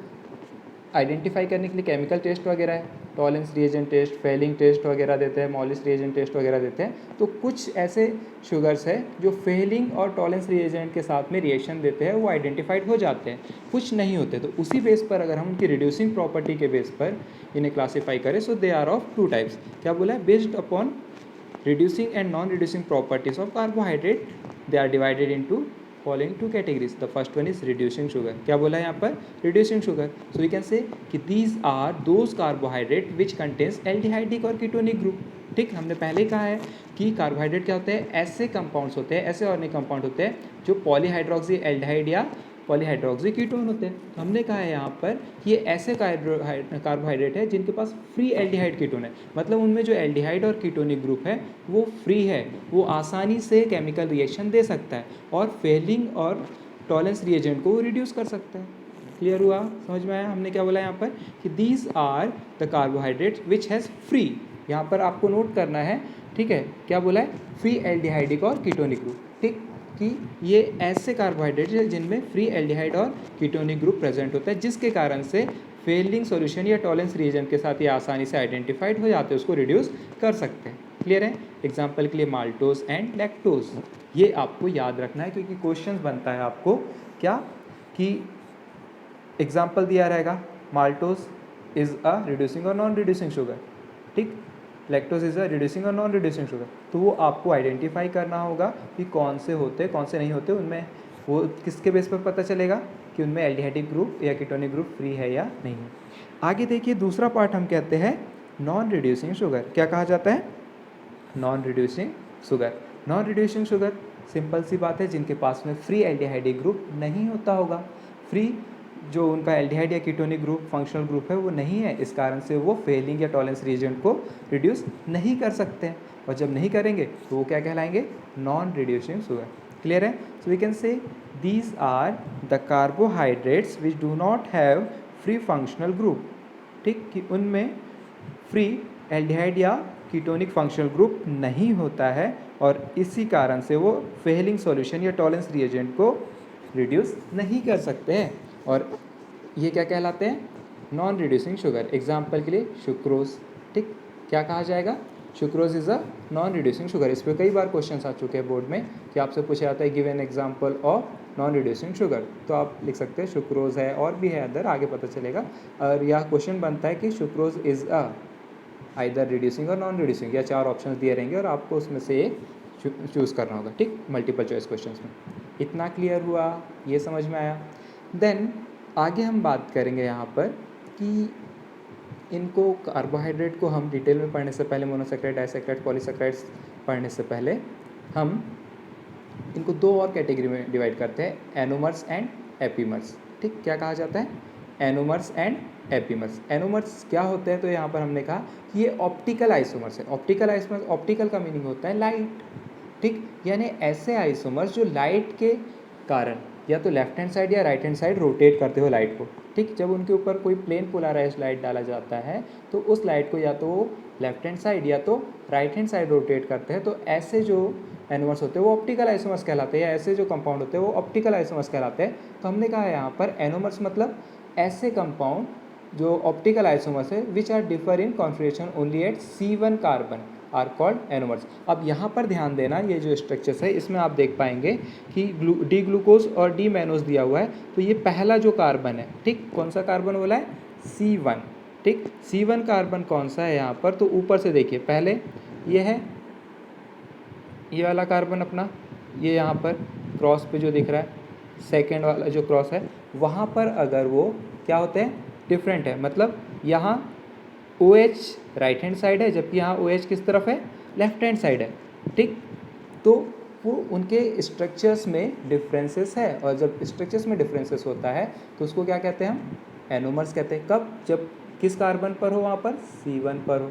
आइडेंटिफाई करने के लिए केमिकल टेस्ट वगैरह है, Tollens reagent test, Fehling test वगैरह देते हैं, मॉलिस रिएजेंट टेस्ट वगैरह देते हैं। तो कुछ ऐसे शुगर्स है जो फेलिंग और टॉलेंस रिएजेंट के साथ में रिएक्शन देते हैं, वो आइडेंटिफाइड हो जाते हैं, कुछ नहीं होते। तो उसी बेस पर अगर हम उनकी रिड्यूसिंग प्रॉपर्टी के बेस पर इन्हें क्लासीफाई करें, सो दे आर ऑफ 2 टाइप्स। क्या बोला है? Based upon reducing and non-reducing properties of carbohydrate, they are divided into following 2 categories. The first one is reducing sugar. क्या बोला है यहाँ पर? reducing sugar. So we can say कि these are those carbohydrate which contains aldehydic और ketonic group. ठीक, हमने पहले कहा है कि कार्बोहाइड्रेट क्या होते हैं? ऐसे कंपाउंड्स होते हैं, ऐसे ऑर्गेनिक कंपाउंड होते हैं जो पॉलीहाइड्रोक्सी एल्डिहाइड या पॉलीहाइड्रोक्सी कीटोन होते हैं। तो हमने कहा है यहाँ पर कि ये ऐसे कार्बोहाइड्रेट है जिनके पास फ्री एल्डिहाइड कीटोन है, मतलब उनमें जो एल्डिहाइड और कीटोनिक ग्रुप है वो फ्री है, वो आसानी से केमिकल रिएक्शन दे सकता है और फेलिंग और टॉलेंस रिएजेंट को रिड्यूस कर सकता है। क्लियर हुआ? समझ में आया? हमने क्या बोला यहाँ पर कि these are the carbohydrate which has free, यहाँ पर आपको नोट करना है, ठीक है, क्या बोला है? फ्री एल्डिहाइडिक और कीटोनिक ग्रुप, ठीक, कि ये ऐसे कार्बोहाइड्रेट हैं जिनमें फ्री एल्डिहाइड और कीटोनिक ग्रुप प्रेजेंट होता है, जिसके कारण से फेलिंग सॉल्यूशन या टॉलेंस रिएजेंट के साथ ये आसानी से आइडेंटिफाइड हो जाते हैं, उसको रिड्यूस कर सकते हैं। क्लियर है? एग्जाम्पल के लिए माल्टोज एंड लैक्टोज, ये आपको याद रखना है क्योंकि क्वेश्चन बनता है आपको क्या कि एग्जाम्पल दिया रहेगा, माल्टोज इज़ अ रिड्यूसिंग और नॉन रिड्यूसिंग शुगर, ठीक, लैक्टोज इज़ अ रिड्यूसिंग और नॉन रिड्यूसिंग शुगर। तो वो आपको आइडेंटिफाई करना होगा कि कौन से होते कौन से नहीं होते, उनमें वो किसके बेस पर पता चलेगा कि उनमें एल्डिहाइडिक ग्रुप या कीटोनिक ग्रुप फ्री है या नहीं है। आगे देखिए दूसरा पार्ट हम कहते हैं नॉन रिड्यूसिंग शुगर। क्या कहा जाता है? Non reducing sugar. Non reducing sugar simple सी बात है, जिनके पास में फ्री एल्डिहाइडिक ग्रुप नहीं होता होगा। फ्री जो उनका एल्डिहाइड या कीटोनिक ग्रुप फंक्शनल ग्रुप है वो नहीं है, इस कारण से वो फेलिंग या टॉलेंस रिएजेंट को रिड्यूस नहीं कर सकते हैं, और जब नहीं करेंगे तो वो क्या कहलाएंगे? Non reducing sugar. क्लियर है? So we can say these are the carbohydrates which do not have free functional group, ठीक, कि उनमें फ्री एल्डिहाइड या कीटोनिक फंक्शनल ग्रुप नहीं होता है और इसी कारण से वो फेलिंग सॉल्यूशन या टॉलेंस रिएजेंट को रिड्यूस नहीं कर सकते हैं, और ये क्या कहलाते हैं? Non reducing sugar. एग्जाम्पल के लिए सुक्रोज, ठीक, क्या कहा जाएगा? Sucrose is a non reducing sugar. इस पर कई बार क्वेश्चन आ चुके हैं बोर्ड में कि आपसे पूछा जाता है give an example of non reducing sugar. तो आप लिख सकते हैं सुक्रोज है, और भी है अदर, आगे पता चलेगा। और यह क्वेश्चन बनता है कि sucrose is a either reducing और नॉन रिड्यूसिंग, या 4 ऑप्शंस दिए रहेंगे और आपको उसमें से एक चूज़ करना होगा, ठीक, मल्टीपल चॉइस क्वेश्चंस में। इतना क्लियर हुआ, ये समझ में आया। देन आगे हम बात करेंगे यहाँ पर कि इनको कार्बोहाइड्रेट को हम डिटेल में पढ़ने से पहले, मोनोसेक्राइड, डाइसेक्राइड, पॉलीसेक्राइड्स पढ़ने से पहले हम इनको 2 और कैटेगरी में डिवाइड करते हैं, एनोमर्स एंड एपीमर्स। ठीक, क्या कहा जाता है? Anomers and epimers. एनोमर्स क्या होते हैं? तो यहाँ पर हमने कहा कि ये ऑप्टिकल आइसोमर्स है। ऑप्टिकल आइसोमर्स, ऑप्टिकल का मीनिंग होता है लाइट। ठीक, यानी ऐसे आइसोमर्स जो लाइट के कारण या तो लेफ्ट हैंड साइड या राइट हैंड साइड रोटेट करते हो लाइट को। ठीक, जब उनके ऊपर कोई प्लेन पोलराइज लाइट डाला जाता है तो उस लाइट को या तो वो लेफ्ट हैंड साइड या तो राइट हैंड साइड रोटेट करते हैं। तो ऐसे जो एनोमर्स होते हैं वो ऑप्टिकल आइसोमर्स कहलाते हैं, या ऐसे जो कंपाउंड होते हैं वो ऑप्टिकल आइसोमर्स कहलाते हैं। तो हमने कहा यहाँ पर एनोमर्स मतलब ऐसे कंपाउंड जो ऑप्टिकल आइसोमर्स है which are differ in configuration only at C1 carbon are called anomers. अब यहाँ पर ध्यान देना, ये जो स्ट्रक्चर्स है इसमें आप देख पाएंगे कि डी ग्लूकोज और डी मैनोज दिया हुआ है। तो ये पहला जो कार्बन है, ठीक, कौन सा कार्बन बोला है? C1। ठीक, C1 कार्बन कौन सा है यहाँ पर? तो ऊपर से देखिए, पहले ये है, ये वाला कार्बन अपना, ये यहाँ पर क्रॉस पे जो दिख रहा है, सेकेंड वाला जो क्रॉस है, वहाँ पर अगर वो क्या होते हैं? डिफरेंट है। मतलब यहाँ OH राइट हैंड साइड है, जबकि यहाँ OH किस तरफ है? लेफ्ट हैंड साइड है। ठीक, तो वो उनके स्ट्रक्चर्स में डिफरेंसेस है, और जब स्ट्रक्चर्स में डिफरेंसेस होता है तो उसको क्या कहते हैं? हम एनोमर्स कहते हैं। कब? जब किस कार्बन पर हो? वहाँ पर C1 पर हो।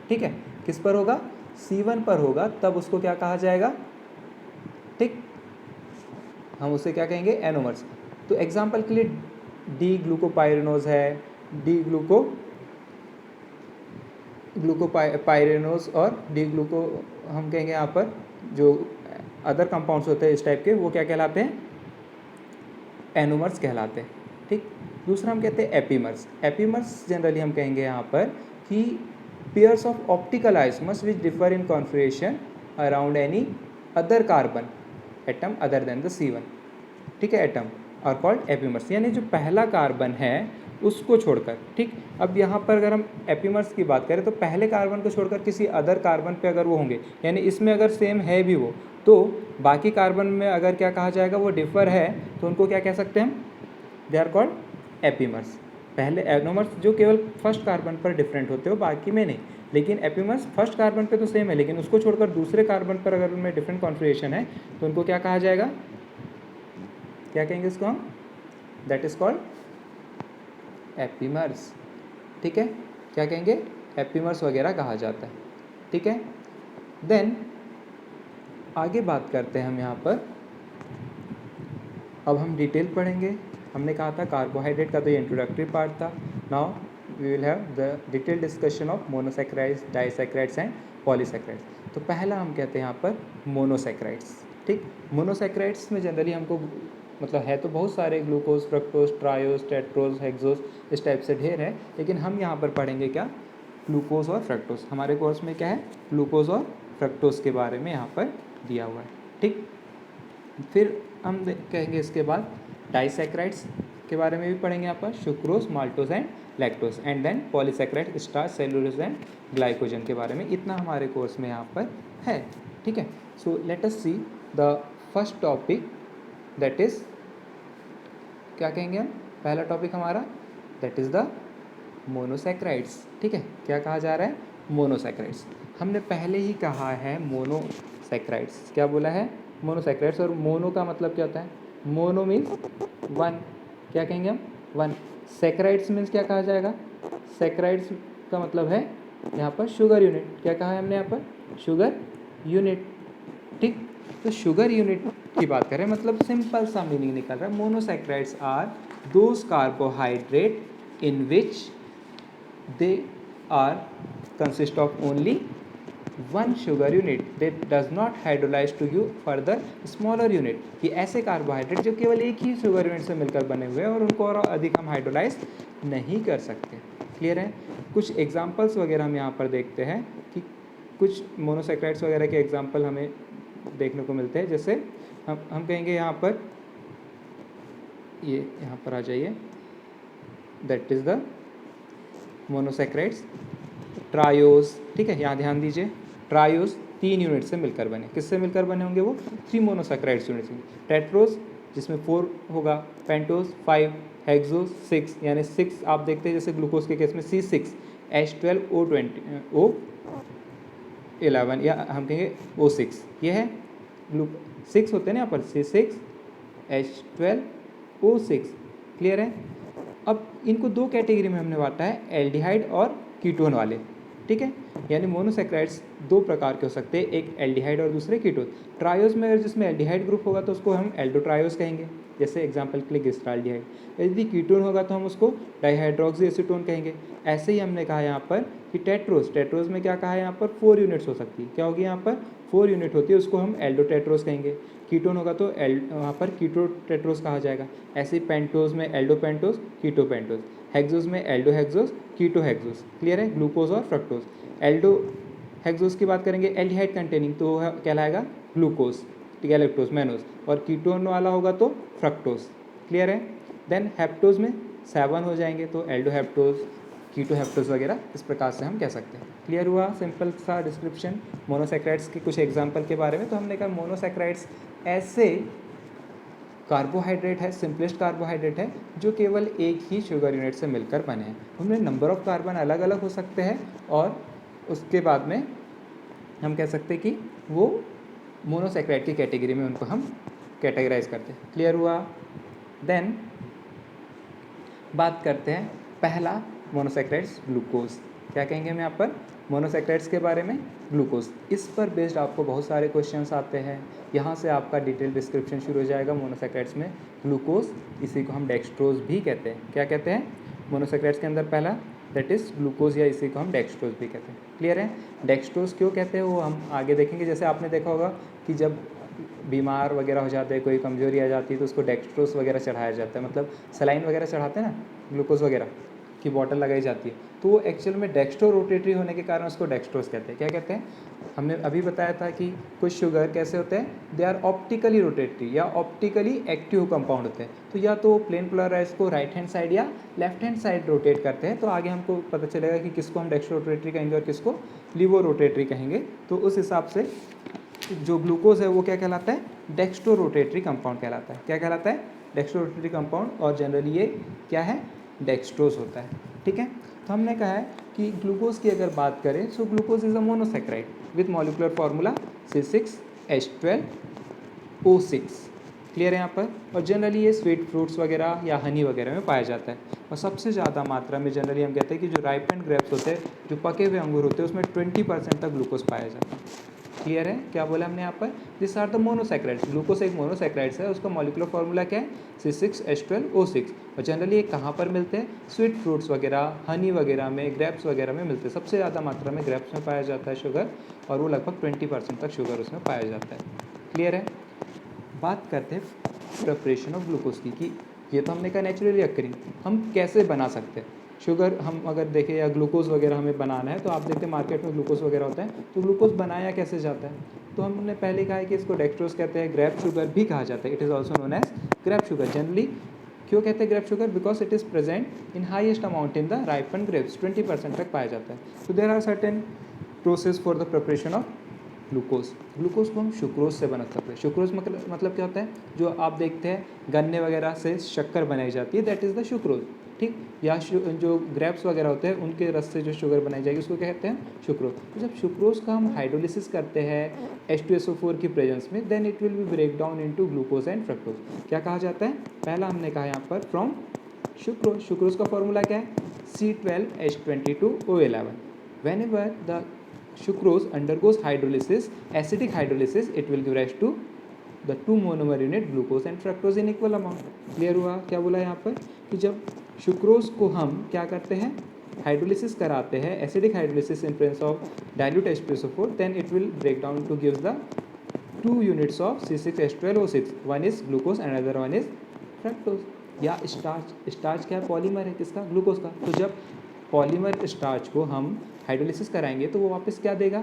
ठीक है, किस पर होगा? C1 पर होगा, तब उसको क्या कहा जाएगा? ठीक, हम उसे क्या कहेंगे? एनोमर्स। तो एग्जाम्पल के लिए डी ग्लूकोपाइरेनोज है, डी ग्लूकोपाइरेनोज और डी ग्लूको, हम कहेंगे यहाँ पर जो अदर कंपाउंड्स होते हैं इस टाइप के, वो क्या कहलाते हैं? एनोमर्स कहलाते हैं। ठीक, दूसरा हम कहते हैं एपीमर्स। एपीमर्स जनरली हम कहेंगे यहाँ पर कि pairs of optical isomers which differ in configuration around any other carbon atom other then the C1। ठीक है, एटम आर कॉल्ड एपीमर्स, यानी जो पहला कार्बन है उसको छोड़कर। ठीक, अब यहाँ पर अगर हम एपीमर्स की बात करें तो पहले कार्बन को छोड़कर किसी अदर कार्बन पे अगर वो होंगे, यानी इसमें अगर सेम है भी वो, तो बाकी कार्बन में अगर क्या कहा जाएगा? वो डिफर है, तो उनको क्या कह सकते हैं हम? They are called epimers. पहले एनोमर्स जो केवल फर्स्ट कार्बन पर डिफरेंट होते हो, बाकी में नहीं। लेकिन एपीमर्स फर्स्ट कार्बन पे तो सेम है, लेकिन उसको छोड़कर दूसरे कार्बन पर अगर उनमें डिफरेंट कॉन्फिगरेशन है तो उनको क्या कहा जाएगा? क्या कहेंगे इसको हम? That is called epimers. ठीक है, क्या कहेंगे? एपीमर्स वगैरह कहा जाता है। ठीक है, देन आगे बात करते हैं हम यहाँ पर। अब हम डिटेल पढ़ेंगे। हमने कहा था कार्बोहाइड्रेट का तो ये इंट्रोडक्टरी पार्ट था। Now we will have the detail discussion of monosaccharides, disaccharides and polysaccharides. तो पहला हम कहते हैं यहाँ पर मोनोसैकेराइड्स। ठीक, मोनोसैकेराइड्स में जनरली हमको मतलब है तो बहुत सारे, glucose, fructose, triose, tetrose, hexose, इस टाइप से ढेर है, लेकिन हम यहाँ पर पढ़ेंगे क्या? ग्लूकोज और फ्रक्टोज। हमारे कोर्स में क्या है? ग्लूकोज और फ्रक्टोज के बारे में यहाँ पर दिया हुआ है। ठीक, फिर हम कहेंगे इसके बाद डाइसैकेराइड्स के बारे में भी पढ़ेंगे यहाँ पर, sucrose, maltose and lactose, and then polysaccharide, starch, cellulose and glycogen के बारे में। इतना हमारे कोर्स में यहाँ पर है। ठीक है, so let us see the first topic, that is, क्या कहेंगे हम? पहला टॉपिक हमारा दैट इज़ द मोनोसैकेराइड्स। ठीक है, क्या कहा जा रहा है? मोनोसैकेराइड्स। हमने पहले ही कहा है मोनोसैकेराइड्स। क्या बोला है? मोनोसैकेराइड्स। और मोनो का मतलब क्या होता है? Mono means one. क्या कहेंगे हम? वन। सैकेराइड्स मीन्स क्या कहा जाएगा? सैकेराइड्स का मतलब है यहाँ पर शुगर यूनिट। क्या कहा है हमने यहाँ पर? Sugar unit. ठीक, तो शुगर यूनिट की बात करें, मतलब सिंपल सा मीनिंग निकल रहा है। Monosaccharides are those carbohydrate in which they are consist of only one sugar unit, they does not hydrolyse to give further smaller unit. कि ऐसे कार्बोहाइड्रेट जो केवल एक ही शुगर यूनिट से मिलकर बने हुए हैं और उनको और अधिक हम हाइड्रोलाइज नहीं कर सकते। क्लियर है? कुछ एग्जांपल्स वगैरह हम यहाँ पर देखते हैं कि कुछ मोनोसैकेराइड्स वगैरह के एग्जांपल हमें देखने को मिलते हैं। जैसे हम कहेंगे यहाँ पर ये यहाँ पर आ जाइए, that is the monosaccharides triose. ठीक है, यहाँ ध्यान दीजिए, ट्रायोज 3 यूनिट से मिलकर बने। किससे मिलकर बने होंगे वो? 3 मोनोसैक्राइड्स यूनिट से। टेट्रोज जिसमें 4 होगा, पेंटोज 5, हेक्सोज 6, यानी 6 आप देखते हैं जैसे ग्लूकोज के केस में C6 H12O20 O11 या हम कहेंगे O6, ये है 6 होते हैं ना यहाँ पर, C6 H12O6। क्लियर है? अब इनको 2 कैटेगरी में हमने बांटा है, एल्डिहाइड और कीटोन वाले। ठीक है, यानी मोनोसैक्राइड्स 2 प्रकार के हो सकते हैं, एक एल्डिहाइड और दूसरे कीटोन। ट्रायोज में अगर जिसमें एल्डिहाइड ग्रुप होगा तो उसको हम एल्डोट्रायोज कहेंगे, जैसे एग्जांपल के लिए ग्लिसरॉल्डिहाइड। यदि कीटोन होगा तो हम उसको डाइहाइड्रोक्सी एसीटोन कहेंगे। ऐसे ही हमने कहा यहाँ पर कि टेट्रोज में क्या कहा है यहाँ पर, 4 यूनिट्स हो सकती है। क्या होगी यहाँ पर? 4 यूनिट होती है, उसको हम एल्डोटेट्रोज कहेंगे। कीटोन होगा तो वहाँ पर कीटोटेट्रोज कहा जाएगा। ऐसे ही पेंटोज में एल्डोपेंटोज, कीटोपेंटोज। हेक्सोज में एल्डोहेक्सोज, कीटोहेक्सोज। क्लियर है? ग्लूकोज और फ्रक्टोज। एल्डो हेक्सोज की बात करेंगे एल्डिहाइड कंटेनिंग, तो वह कहलाएगा ग्लूकोज, गैलेक्टोज, मैनोज। और कीटोन वाला होगा तो फ्रक्टोज। क्लियर है? देन हेप्टोज में 7 हो जाएंगे, तो एल्डोहेप्टोज, कीटोहेप्टोज वगैरह, इस प्रकार से हम कह सकते हैं। क्लियर हुआ? सिंपल सा डिस्क्रिप्शन मोनोसैक्राइड्स के कुछ एग्जाम्पल के बारे में। तो हमने कहा मोनोसैक्राइड्स ऐसे कार्बोहाइड्रेट है, सिंपलेस्ट कार्बोहाइड्रेट है, जो केवल एक ही शुगर यूनिट से मिलकर बने हैं। उनमें नंबर ऑफ कार्बन अलग अलग हो सकते हैं, और उसके बाद में हम कह सकते हैं कि वो मोनोसैक्राइड की कैटेगरी में उनको हम कैटेगराइज करते हैं। क्लियर हुआ? देन बात करते हैं पहला मोनोसैक्राइड्स, ग्लूकोज। क्या कहेंगे हम यहाँ पर? मोनोसैक्राइड्स के बारे में ग्लूकोज। इस पर बेस्ड आपको बहुत सारे क्वेश्चंस आते हैं। यहाँ से आपका डिटेल डिस्क्रिप्शन शुरू हो जाएगा मोनोसैक्राइड्स में। ग्लूकोज, इसी को हम डेक्सट्रोज भी कहते हैं। क्या कहते हैं? मोनोसैक्राइड्स के अंदर पहला दैट इज़ ग्लूकोज, या इसी को हम डेक्सट्रोज भी कहते हैं। क्लियर है? डेक्सट्रोज क्यों कहते हैं वो हम आगे देखेंगे। जैसे आपने देखा होगा कि जब बीमार वगैरह हो जाते हैं, कोई कमजोरी आ जाती है, तो उसको डेक्सट्रोज वगैरह चढ़ाया जाता है, मतलब सलाइन वगैरह चढ़ाते हैं ना, ग्लूकोज वगैरह की बॉटल लगाई जाती है, तो वो एक्चुअल में डेक्स्ट्रो रोटेटरी होने के कारण उसको डेक्सट्रोज कहते हैं। क्या कहते हैं? हमने अभी बताया था कि कुछ शुगर कैसे होते हैं, दे आर ऑप्टिकली रोटेटरी या ऑप्टिकली एक्टिव कंपाउंड होते हैं। तो या तो प्लेन पोलराइज को राइट हैंड साइड या लेफ्ट हैंड साइड रोटेट करते हैं। तो आगे हमको पता चलेगा कि किसको हम डेक्स्ट्रो रोटेटरी कहेंगे और किसको लिवो रोटेटरी कहेंगे। तो उस हिसाब से जो ग्लूकोज है वो क्या कहलाता है? डेक्स्ट्रो रोटेटरी कंपाउंड कहलाता है। क्या कहलाता है? Dextro rotatory compound. और जनरली ये क्या है? डेक्सट्रोज होता है। ठीक है, तो हमने कहा है कि ग्लूकोज की अगर बात करें, so glucose is a monosaccharide with molecular formula C6H12O6। Clear है यहाँ पर? और जनरली ये स्वीट फ्रूट्स वगैरह या हनी वगैरह में पाया जाता है। और सबसे ज़्यादा मात्रा में जनरली हम कहते हैं कि जो राइपेंड ग्रेप्स होते हैं, जो पके हुए अंगूर होते हैं, उसमें 20% तक ग्लूकोज पाया जाता है। क्लियर है? क्या बोला हमने यहाँ पर? This are the monosaccharides. Glucose एक मोनोसैक्राइड्स है, उसका मॉलिक्यूलर फार्मूला क्या है? C6H12O6। और जनरली ये कहाँ पर मिलते हैं? स्वीट फ्रूट्स वगैरह, हनी वगैरह में, ग्रेप्स वगैरह में मिलते हैं। सबसे ज़्यादा मात्रा में ग्रेप्स में पाया जाता है शुगर, और वो लगभग 20% तक शुगर उसमें पाया जाता है। क्लियर है? बात करते हैं प्रिपरेशन ऑफ ग्लूकोज की, कि ये तो हमने कहा नेचुरली अक्रिंग, हम कैसे बना सकते हैं शुगर। हम अगर देखें या ग्लूकोज वगैरह हमें बनाना है, तो आप देखते हैं मार्केट में ग्लूकोज वगैरह होता है, तो ग्लूकोज बनाया कैसे जाता है? तो हमने पहले कहा है कि इसको डेक्सट्रोज कहते हैं, ग्रेप शुगर भी कहा जाता है। It is also known as grape sugar. Generally क्यों कहते हैं grape sugar? Because it is present in highest amount in the ripen grapes, 20% तक पाया जाता है। तो there are certain process for the preparation of glucose. Glucose को हम शुक्रोज से बना सकते हैं। शुक्रोज मतलब क्या होता है? जो आप देखते हैं गन्ने वगैरह से शक्कर बनाई जाती है, दैट इज़ द शुक्रोज। ठीक, या जो ग्रेप्स वगैरह होते हैं उनके रस से जो शुगर बनाई जाएगी उसको क्या कहते हैं? शुक्रोज। तो जब शुक्रोज का हम हाइड्रोलिसिस करते हैं H2SO4 की प्रेजेंस में, then it will be break down into glucose and fructose. क्या कहा जाता है? पहला हमने कहा यहाँ पर फ्रॉम शुक्रोज। शुक्रोज का फॉर्मूला क्या है? C12H22O11। Whenever the sucrose undergoes hydrolysis, acidic hydrolysis, it will give rise to the 2 monomer unit glucose and fructose in equal amount. Clear हुआ? क्या बोला यहाँ पर? कि जब शुक्रोज को हम क्या करते हैं? हाइड्रोलिसिस कराते हैं, acidic hydrolysis in presence of dilute H2SO4, then it will break down to give the 2 units of C6H12O6. One is glucose and another one is fructose. या स्टार्च क्या पॉलीमर है किसका? ग्लूकोज का। तो जब पॉलीमर स्टार्च को हम hydrolysis कराएंगे तो वो वापस क्या देगा,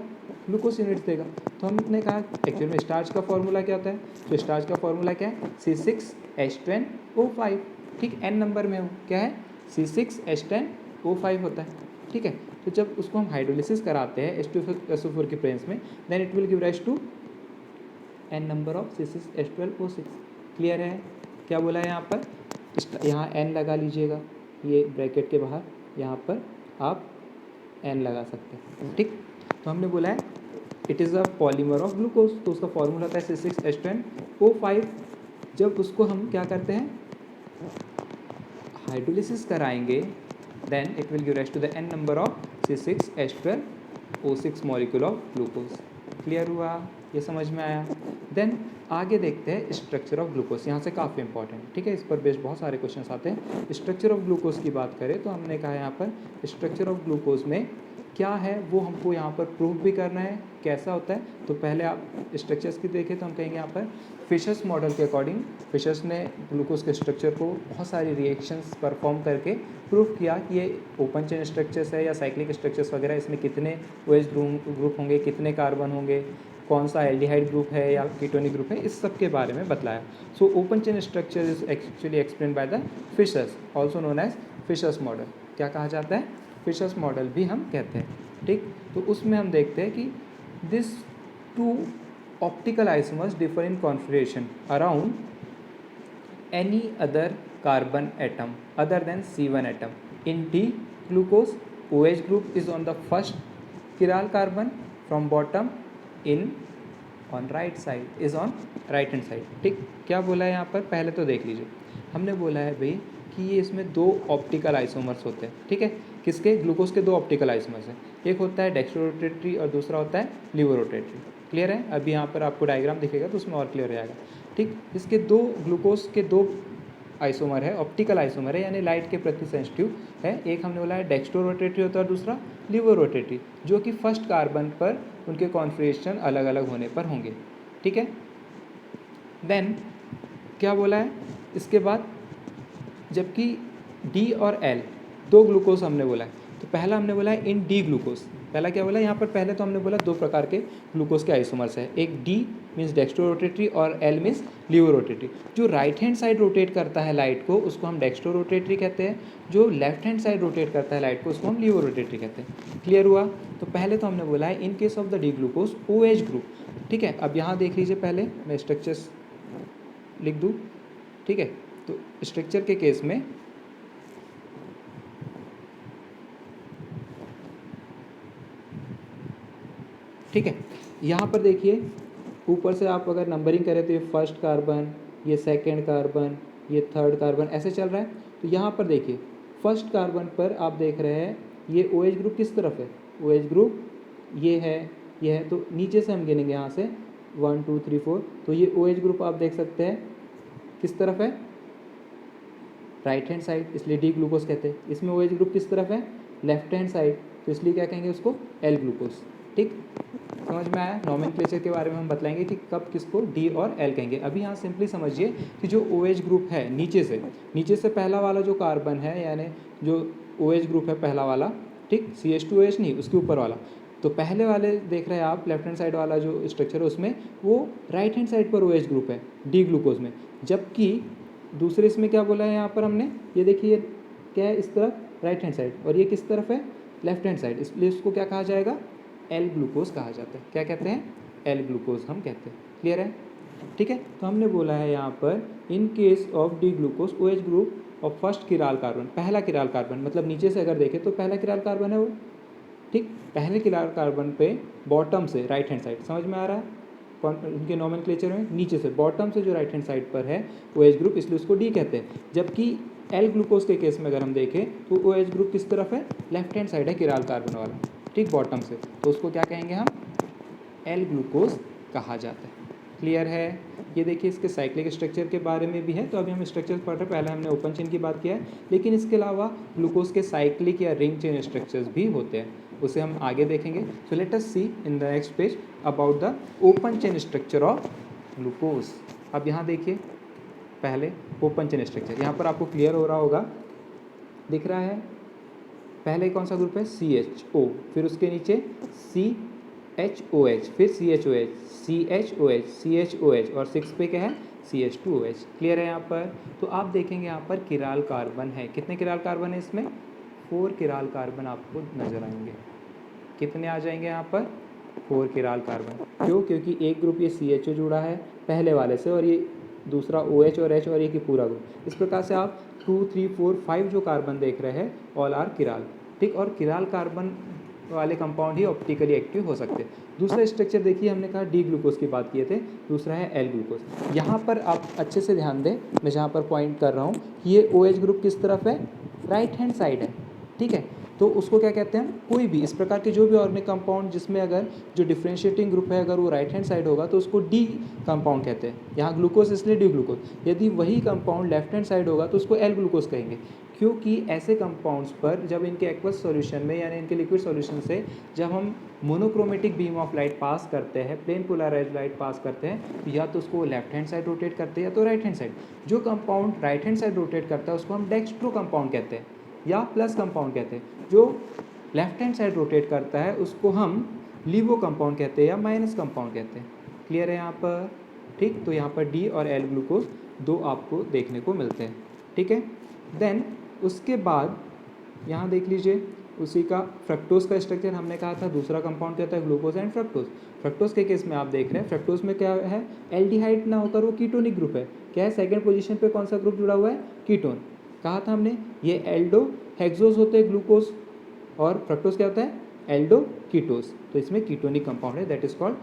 ग्लूकोज यूनिट्स देगा। तो हमने कहा एक्चुअल में स्टार्च का फॉर्मूला क्या होता है, तो स्टार्च का फॉर्मूला क्या है, C6H10O5, ठीक, n नंबर में हो क्या है, C6H10O5 होता है, ठीक है। तो जब उसको हम हाइड्रोलिसिस कराते हैं H2SO4 की प्रेजेंस में, then it will give rise to n number of C6H12O6। Clear है, क्या बोला है यहाँ पर, यहाँ n लगा लीजिएगा, ये ब्रैकेट के बाहर यहाँ पर आप n लगा सकते हैं, ठीक। तो हमने बोला है it is a polymer of glucose, तो उसका फॉर्मूला होता है C6H10O5। जब उसको हम क्या करते हैं, हाइड्रोलिसिस कराएंगे, then it will give rise to the n number of C6H12O6 molecule of glucose. Clear हुआ, ये समझ में आया। देन आगे देखते हैं स्ट्रक्चर ऑफ ग्लूकोज, यहाँ से काफ़ी इंपॉर्टेंट, ठीक है, इस पर बेस्ड बहुत सारे क्वेश्चंस आते हैं। स्ट्रक्चर ऑफ ग्लूकोज की बात करें तो हमने कहा यहाँ पर स्ट्रक्चर ऑफ ग्लूकोज में क्या है वो हमको यहाँ पर प्रूव भी करना है कैसा होता है। तो पहले आप स्ट्रक्चर्स की देखें तो हम कहेंगे यहाँ पर फिशर्स मॉडल के अकॉर्डिंग फिशर्स ने ग्लूकोज के स्ट्रक्चर को बहुत सारी रिएक्शंस परफॉर्म करके प्रूव किया कि ये ओपन चेन स्ट्रक्चर्स है या साइक्लिक स्ट्रक्चर्स वगैरह, इसमें कितने OH ग्रुप होंगे, कितने कार्बन होंगे, कौन सा एल्डिहाइड ग्रुप है या कीटोनिक ग्रुप है, इस सब के बारे में बतलाया। So open chain structure is actually explain by the Fishers, also known as Fishers model. क्या कहा जाता है, फिशर्स मॉडल भी हम कहते हैं, ठीक। तो उसमें हम देखते हैं कि this two optical isomers differ in configuration around any other carbon atom other than C1 atom. In D glucose OH group is on the first chiral carbon from bottom in on right side is on right hand side, ठीक। क्या बोला है यहाँ पर, पहले तो देख लीजिए, हमने बोला है भाई कि ये इसमें दो ऑप्टिकल आइसोमर्स होते हैं, ठीक है, किसके, ग्लूकोज के दो ऑप्टिकल आइसोमर्स हैं, एक होता है डेक्स्ट्रोरोटेटरी और दूसरा होता है लीवोरोटेटरी। क्लियर है, अभी यहाँ पर आपको डायग्राम दिखेगा तो उसमें और क्लियर हो जाएगा, ठीक। इसके दो ग्लूकोज के दो आइसोमर है, ऑप्टिकल आइसोमर है, यानी लाइट के प्रति सेंसिटिव है। एक हमने बोला है डेक्स्ट्रोरोटेटरी होता है और दूसरा लीवोरोटेटरी, जो कि फर्स्ट कार्बन पर उनके कॉन्फिगरेशन अलग अलग होने पर होंगे, ठीक है। देन क्या बोला है इसके बाद, जबकि D और L दो ग्लूकोज हमने बोला है, तो पहला हमने बोला है इन D ग्लूकोज, पहला क्या बोला यहाँ पर, पहले तो हमने बोला दो प्रकार के ग्लूकोज के आइसोमर्स है, एक D मीन्स डेक्स्ट्रोरोटेटरी और L मीन्स लीवोरोटेटरी। जो राइट हैंड साइड रोटेट करता है लाइट को उसको हम डेक्स्ट्रोरोटेटरी कहते हैं, जो लेफ्ट हैंड साइड रोटेट करता है लाइट को उसको हम लीवोरोटेटरी कहते हैं। क्लियर हुआ, तो पहले तो हमने बोला है इन case of the D glucose OH group, ठीक है। अब यहाँ देख लीजिए, पहले मैं स्ट्रक्चर्स लिख दूँ, ठीक है। तो स्ट्रक्चर के केस में ठीक है, यहाँ पर देखिए ऊपर से आप अगर नंबरिंग करें तो ये फर्स्ट कार्बन, ये सेकंड कार्बन, ये थर्ड कार्बन, ऐसे चल रहा है। तो यहाँ पर देखिए फर्स्ट कार्बन पर आप देख रहे हैं ये OH ग्रुप किस तरफ है, OH ग्रुप ये है, तो नीचे से हम गिनेंगे यहाँ से 1 2 3 4, तो ये OH ग्रुप आप देख सकते हैं किस तरफ है, राइट हैंड साइड, इसलिए D ग्लूकोज कहते हैं। इसमें OH ग्रुप किस तरफ है, लेफ्ट हैंड साइड, तो इसलिए क्या कहेंगे उसको L ग्लूकोज, ठीक। समझ में आया, नॉमेनक्लेचर के बारे में हम बतलाएंगे कि कब किसको D और L कहेंगे। अभी यहाँ सिंपली समझिए कि जो OH ग्रुप है नीचे से पहला वाला जो कार्बन है, यानी जो OH ग्रुप है पहला वाला, ठीक, CH2OH नहीं, उसके ऊपर वाला, तो पहले वाले देख रहे हैं आप लेफ्ट हैंड साइड वाला जो स्ट्रक्चर है उसमें वो राइट हैंड साइड पर OH ग्रुप है D ग्लूकोज में, जबकि दूसरे इसमें क्या बोला है यहाँ पर हमने, ये देखिए क्या है, इस तरफ राइट हैंड साइड, और ये किस तरफ है, लेफ्ट हैंड साइड, इसलिए उसको क्या कहा जाएगा, L ग्लूकोज कहा जाता है। क्या कहते हैं, L ग्लूकोज हम कहते हैं। क्लियर है, ठीक है। तो हमने बोला है यहाँ पर in case of D glucose OH group of first chiral carbon, पहला किराल कार्बन, मतलब नीचे से अगर देखें तो पहला किराल कार्बन है वो, ठीक, पहले किराल कार्बन पे बॉटम से राइट हैंड साइड, समझ में आ रहा है, उनके नॉमेनक्लेचर में नीचे से बॉटम से जो राइट हैंड साइड पर है OH ग्रुप, इसलिए उसको D कहते हैं। जबकि L ग्लूकोज के केस में अगर हम देखें तो OH ग्रुप किस तरफ है, लेफ्ट हैंड साइड है किराल कार्बन वाला, ठीक, बॉटम से, तो उसको क्या कहेंगे हम, L ग्लूकोज कहा जाता है। क्लियर है, ये देखिए इसके साइक्लिक स्ट्रक्चर के बारे में भी है, तो अभी हम स्ट्रक्चर पढ़ रहे हैं, पहले हमने ओपन चेन की बात किया है, लेकिन इसके अलावा ग्लूकोज के साइक्लिक या रिंग चेन स्ट्रक्चर्स भी होते हैं, उसे हम आगे देखेंगे। So let us see in the next page about the open chain structure of glucose. अब यहाँ देखिए पहले ओपन चेन स्ट्रक्चर, यहाँ पर आपको क्लियर हो रहा होगा, दिख रहा है, पहले कौन सा ग्रुप है CHO, फिर उसके नीचे CHOH, फिर CHOH, CHOH, CHOH और 6 पे क्या है CH2OH। क्लियर है यहाँ पर? तो आप देखेंगे यहाँ पर किराल कार्बन है। कितने किराल कार्बन है इसमें? 4 किराल कार्बन आपको नजर आएंगे। कितने आ जाएंगे यहाँ पर? 4 किराल कार्बन। क्यों? क्योंकि एक ग्रुप ये CHO जुड़ा है पहले वाले से और ये दूसरा OH और H और ये की पूरा ग्रुप। इस प्रकार से आप 2, 3, 4, 5 जो कार्बन देख रहे हैं ऑल आर किराल। ठीक, और किराल कार्बन वाले कंपाउंड ही ऑप्टिकली एक्टिव हो सकते हैं। दूसरा स्ट्रक्चर देखिए, हमने कहा डी ग्लूकोज की बात किए थे, दूसरा है एल ग्लूकोज। यहाँ पर आप अच्छे से ध्यान दें, मैं जहाँ पर पॉइंट कर रहा हूँ कि ये OH ग्रुप किस तरफ है? राइट हैंड साइड है। ठीक है, तो उसको क्या कहते हैं? कोई भी इस प्रकार के जो भी ऑर्गेनिक कंपाउंड जिसमें अगर जो डिफ्रेंशिएटिंग ग्रुप है अगर वो राइट हैंड साइड होगा तो उसको डी कंपाउंड कहते हैं। यहाँ ग्लूकोज इसलिए डी ग्लूकोज। यदि वही कंपाउंड लेफ्ट हैंड साइड होगा तो उसको एल ग्लूकोज कहेंगे, क्योंकि ऐसे कंपाउंड्स पर जब इनके एक्वस सॉल्यूशन में यानी इनके लिक्विड सॉल्यूशन से जब हम monochromatic beam of light pass करते हैं, प्लेन पोलराइज लाइट पास करते हैं, तो या तो उसको लेफ्ट हैंड साइड रोटेट करते हैं या तो राइट हैंड साइड। जो compound right hand side rotate करता है उसको हम डेक्स्ट्रो कंपाउंड कहते हैं या प्लस कंपाउंड कहते हैं। जो लेफ्ट हैंड साइड रोटेट करता है उसको हम लीवो कंपाउंड कहते हैं या माइनस कंपाउंड कहते हैं। क्लियर है यहाँ पर? ठीक, तो यहाँ पर डी और एल ग्लूकोज दो आपको देखने को मिलते हैं। ठीक है, देन उसके बाद यहाँ देख लीजिए उसी का फ्रक्टोज का स्ट्रक्चर। हमने कहा था दूसरा कंपाउंड क्या होता है? Glucose and fructose. फ्रक्टोज के केस में आप देख रहे हैं फ्रक्टोज में क्या है? एल्डिहाइड ना होकर वो कीटोनिक ग्रुप है। क्या है? सेकंड पोजीशन पे कौन सा ग्रुप जुड़ा हुआ है? कीटोन। कहा था हमने ये एल्डो हेक्सोज होते हैं ग्लूकोज, और फ्रक्टोज क्या होता है? एल्डो कीटोज। तो इसमें कीटोनिक कंपाउंड है, दैट इज कॉल्ड,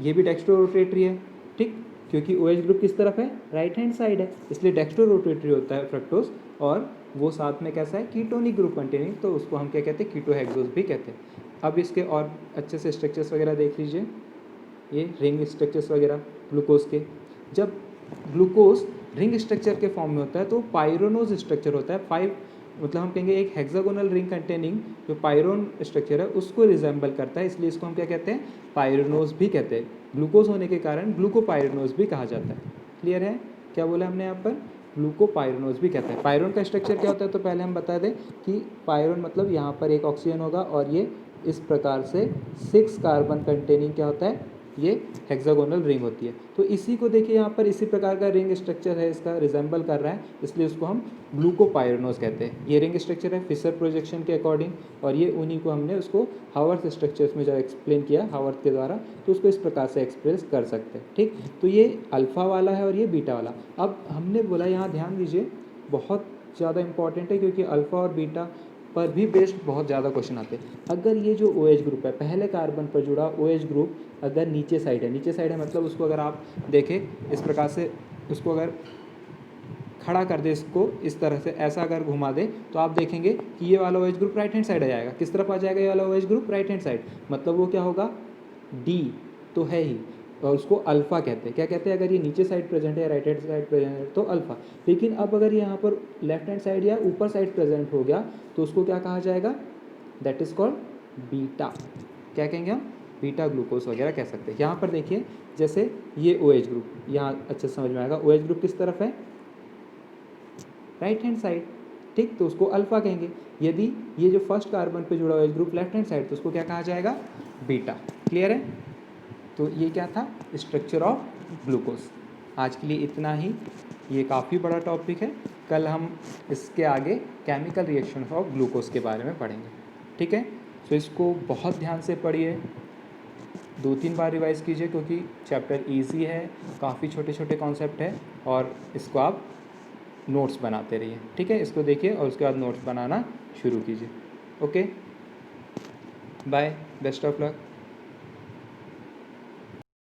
ये भी डेक्स्ट्रो रोटेटरी है। ठीक, क्योंकि OH ग्रुप किस तरफ है? राइट हैंड साइड है, इसलिए डेक्स्ट्रो रोटेटरी होता है फ्रक्टोज, और वो साथ में कैसा है? कीटोनिक ग्रुप कंटेनिंग, तो उसको हम क्या कहते हैं? कीटोहेक्सोज भी कहते हैं। अब इसके और अच्छे से स्ट्रक्चर्स वगैरह देख लीजिए, ये रिंग स्ट्रक्चर्स वगैरह ग्लूकोज के। जब ग्लूकोज रिंग स्ट्रक्चर के फॉर्म में होता है तो पायरोनोज स्ट्रक्चर होता है। 5 मतलब हम कहेंगे एक हेक्सागोनल रिंग कंटेनिंग जो पायरोन स्ट्रक्चर है उसको रिजेंबल करता है, इसलिए इसको हम क्या कहते हैं? पायरोनोज भी कहते हैं। ग्लूकोज होने के कारण ग्लूकोपायरोनोज भी कहा जाता है। क्लियर है? क्या बोला हमने यहाँ पर? ग्लूकोपायरोनोज भी कहते हैं। पायरोन का स्ट्रक्चर क्या होता है? तो पहले हम बता दें कि पायरोन मतलब यहाँ पर एक ऑक्सीजन होगा और ये इस प्रकार से 6 कार्बन कंटेनिंग क्या होता है? ये हेक्सागोनल रिंग होती है। तो इसी को देखिए यहाँ पर इसी प्रकार का रिंग स्ट्रक्चर है, इसका रिजेंबल कर रहा है, इसलिए उसको हम ग्लूकोपायरोनोज कहते हैं। ये रिंग स्ट्रक्चर है फिशर प्रोजेक्शन के अकॉर्डिंग, और ये उन्हीं को हमने उसको हावर्थ स्ट्रक्चर्स में जब एक्सप्लेन किया हावर्थ के द्वारा, तो उसको इस प्रकार से एक्सप्रेस कर सकते हैं। ठीक, तो ये अल्फ़ा वाला है और ये बीटा वाला। अब हमने बोला यहाँ ध्यान दीजिए, बहुत ज़्यादा इंपॉर्टेंट है क्योंकि अल्फ़ा और बीटा पर भी बेस्ड बहुत ज़्यादा क्वेश्चन आते हैं। अगर ये जो OH ग्रुप है, पहले कार्बन पर जुड़ा OH ग्रुप अगर नीचे साइड है, नीचे साइड है मतलब उसको अगर आप देखें इस प्रकार से, उसको अगर खड़ा कर दे, इसको इस तरह से ऐसा अगर घुमा दे, तो आप देखेंगे कि ये वाला OH group right hand side आ जाएगा। किस तरफ आ जाएगा ये वाला OH group? Right hand side. मतलब वो क्या होगा? D तो है ही, और उसको अल्फ़ा कहते हैं। क्या कहते हैं? अगर ये नीचे साइड प्रेजेंट है, राइट हैंड साइड प्रेजेंट है तो अल्फ़ा। लेकिन अब अगर यहाँ पर लेफ्ट हैंड साइड या ऊपर साइड प्रेजेंट हो गया तो उसको क्या कहा जाएगा? That is called beta. क्या कहेंगे हम? बीटा ग्लूकोज वगैरह कह सकते हैं। यहाँ पर देखिए जैसे ये OH ग्रुप, यहाँ अच्छे से समझ में आएगा। OH ग्रुप किस तरफ है? Right hand side. ठीक, तो उसको अल्फ़ा कहेंगे। यदि ये जो फर्स्ट कार्बन पे जुड़ा OH group left hand side, तो उसको क्या कहा जाएगा? बीटा। क्लियर है? तो ये क्या था? Structure of glucose. आज के लिए इतना ही, ये काफ़ी बड़ा टॉपिक है। कल हम इसके आगे केमिकल रिएक्शन ऑफ ग्लूकोज के बारे में पढ़ेंगे। ठीक है, तो इसको बहुत ध्यान से पढ़िए, 2-3 बार रिवाइज़ कीजिए क्योंकि चैप्टर इजी है, काफ़ी छोटे छोटे कॉन्सेप्ट है, और इसको आप नोट्स बनाते रहिए। ठीक है, इसको देखिए और उसके बाद नोट्स बनाना शुरू कीजिए। Okay, bye, best of luck.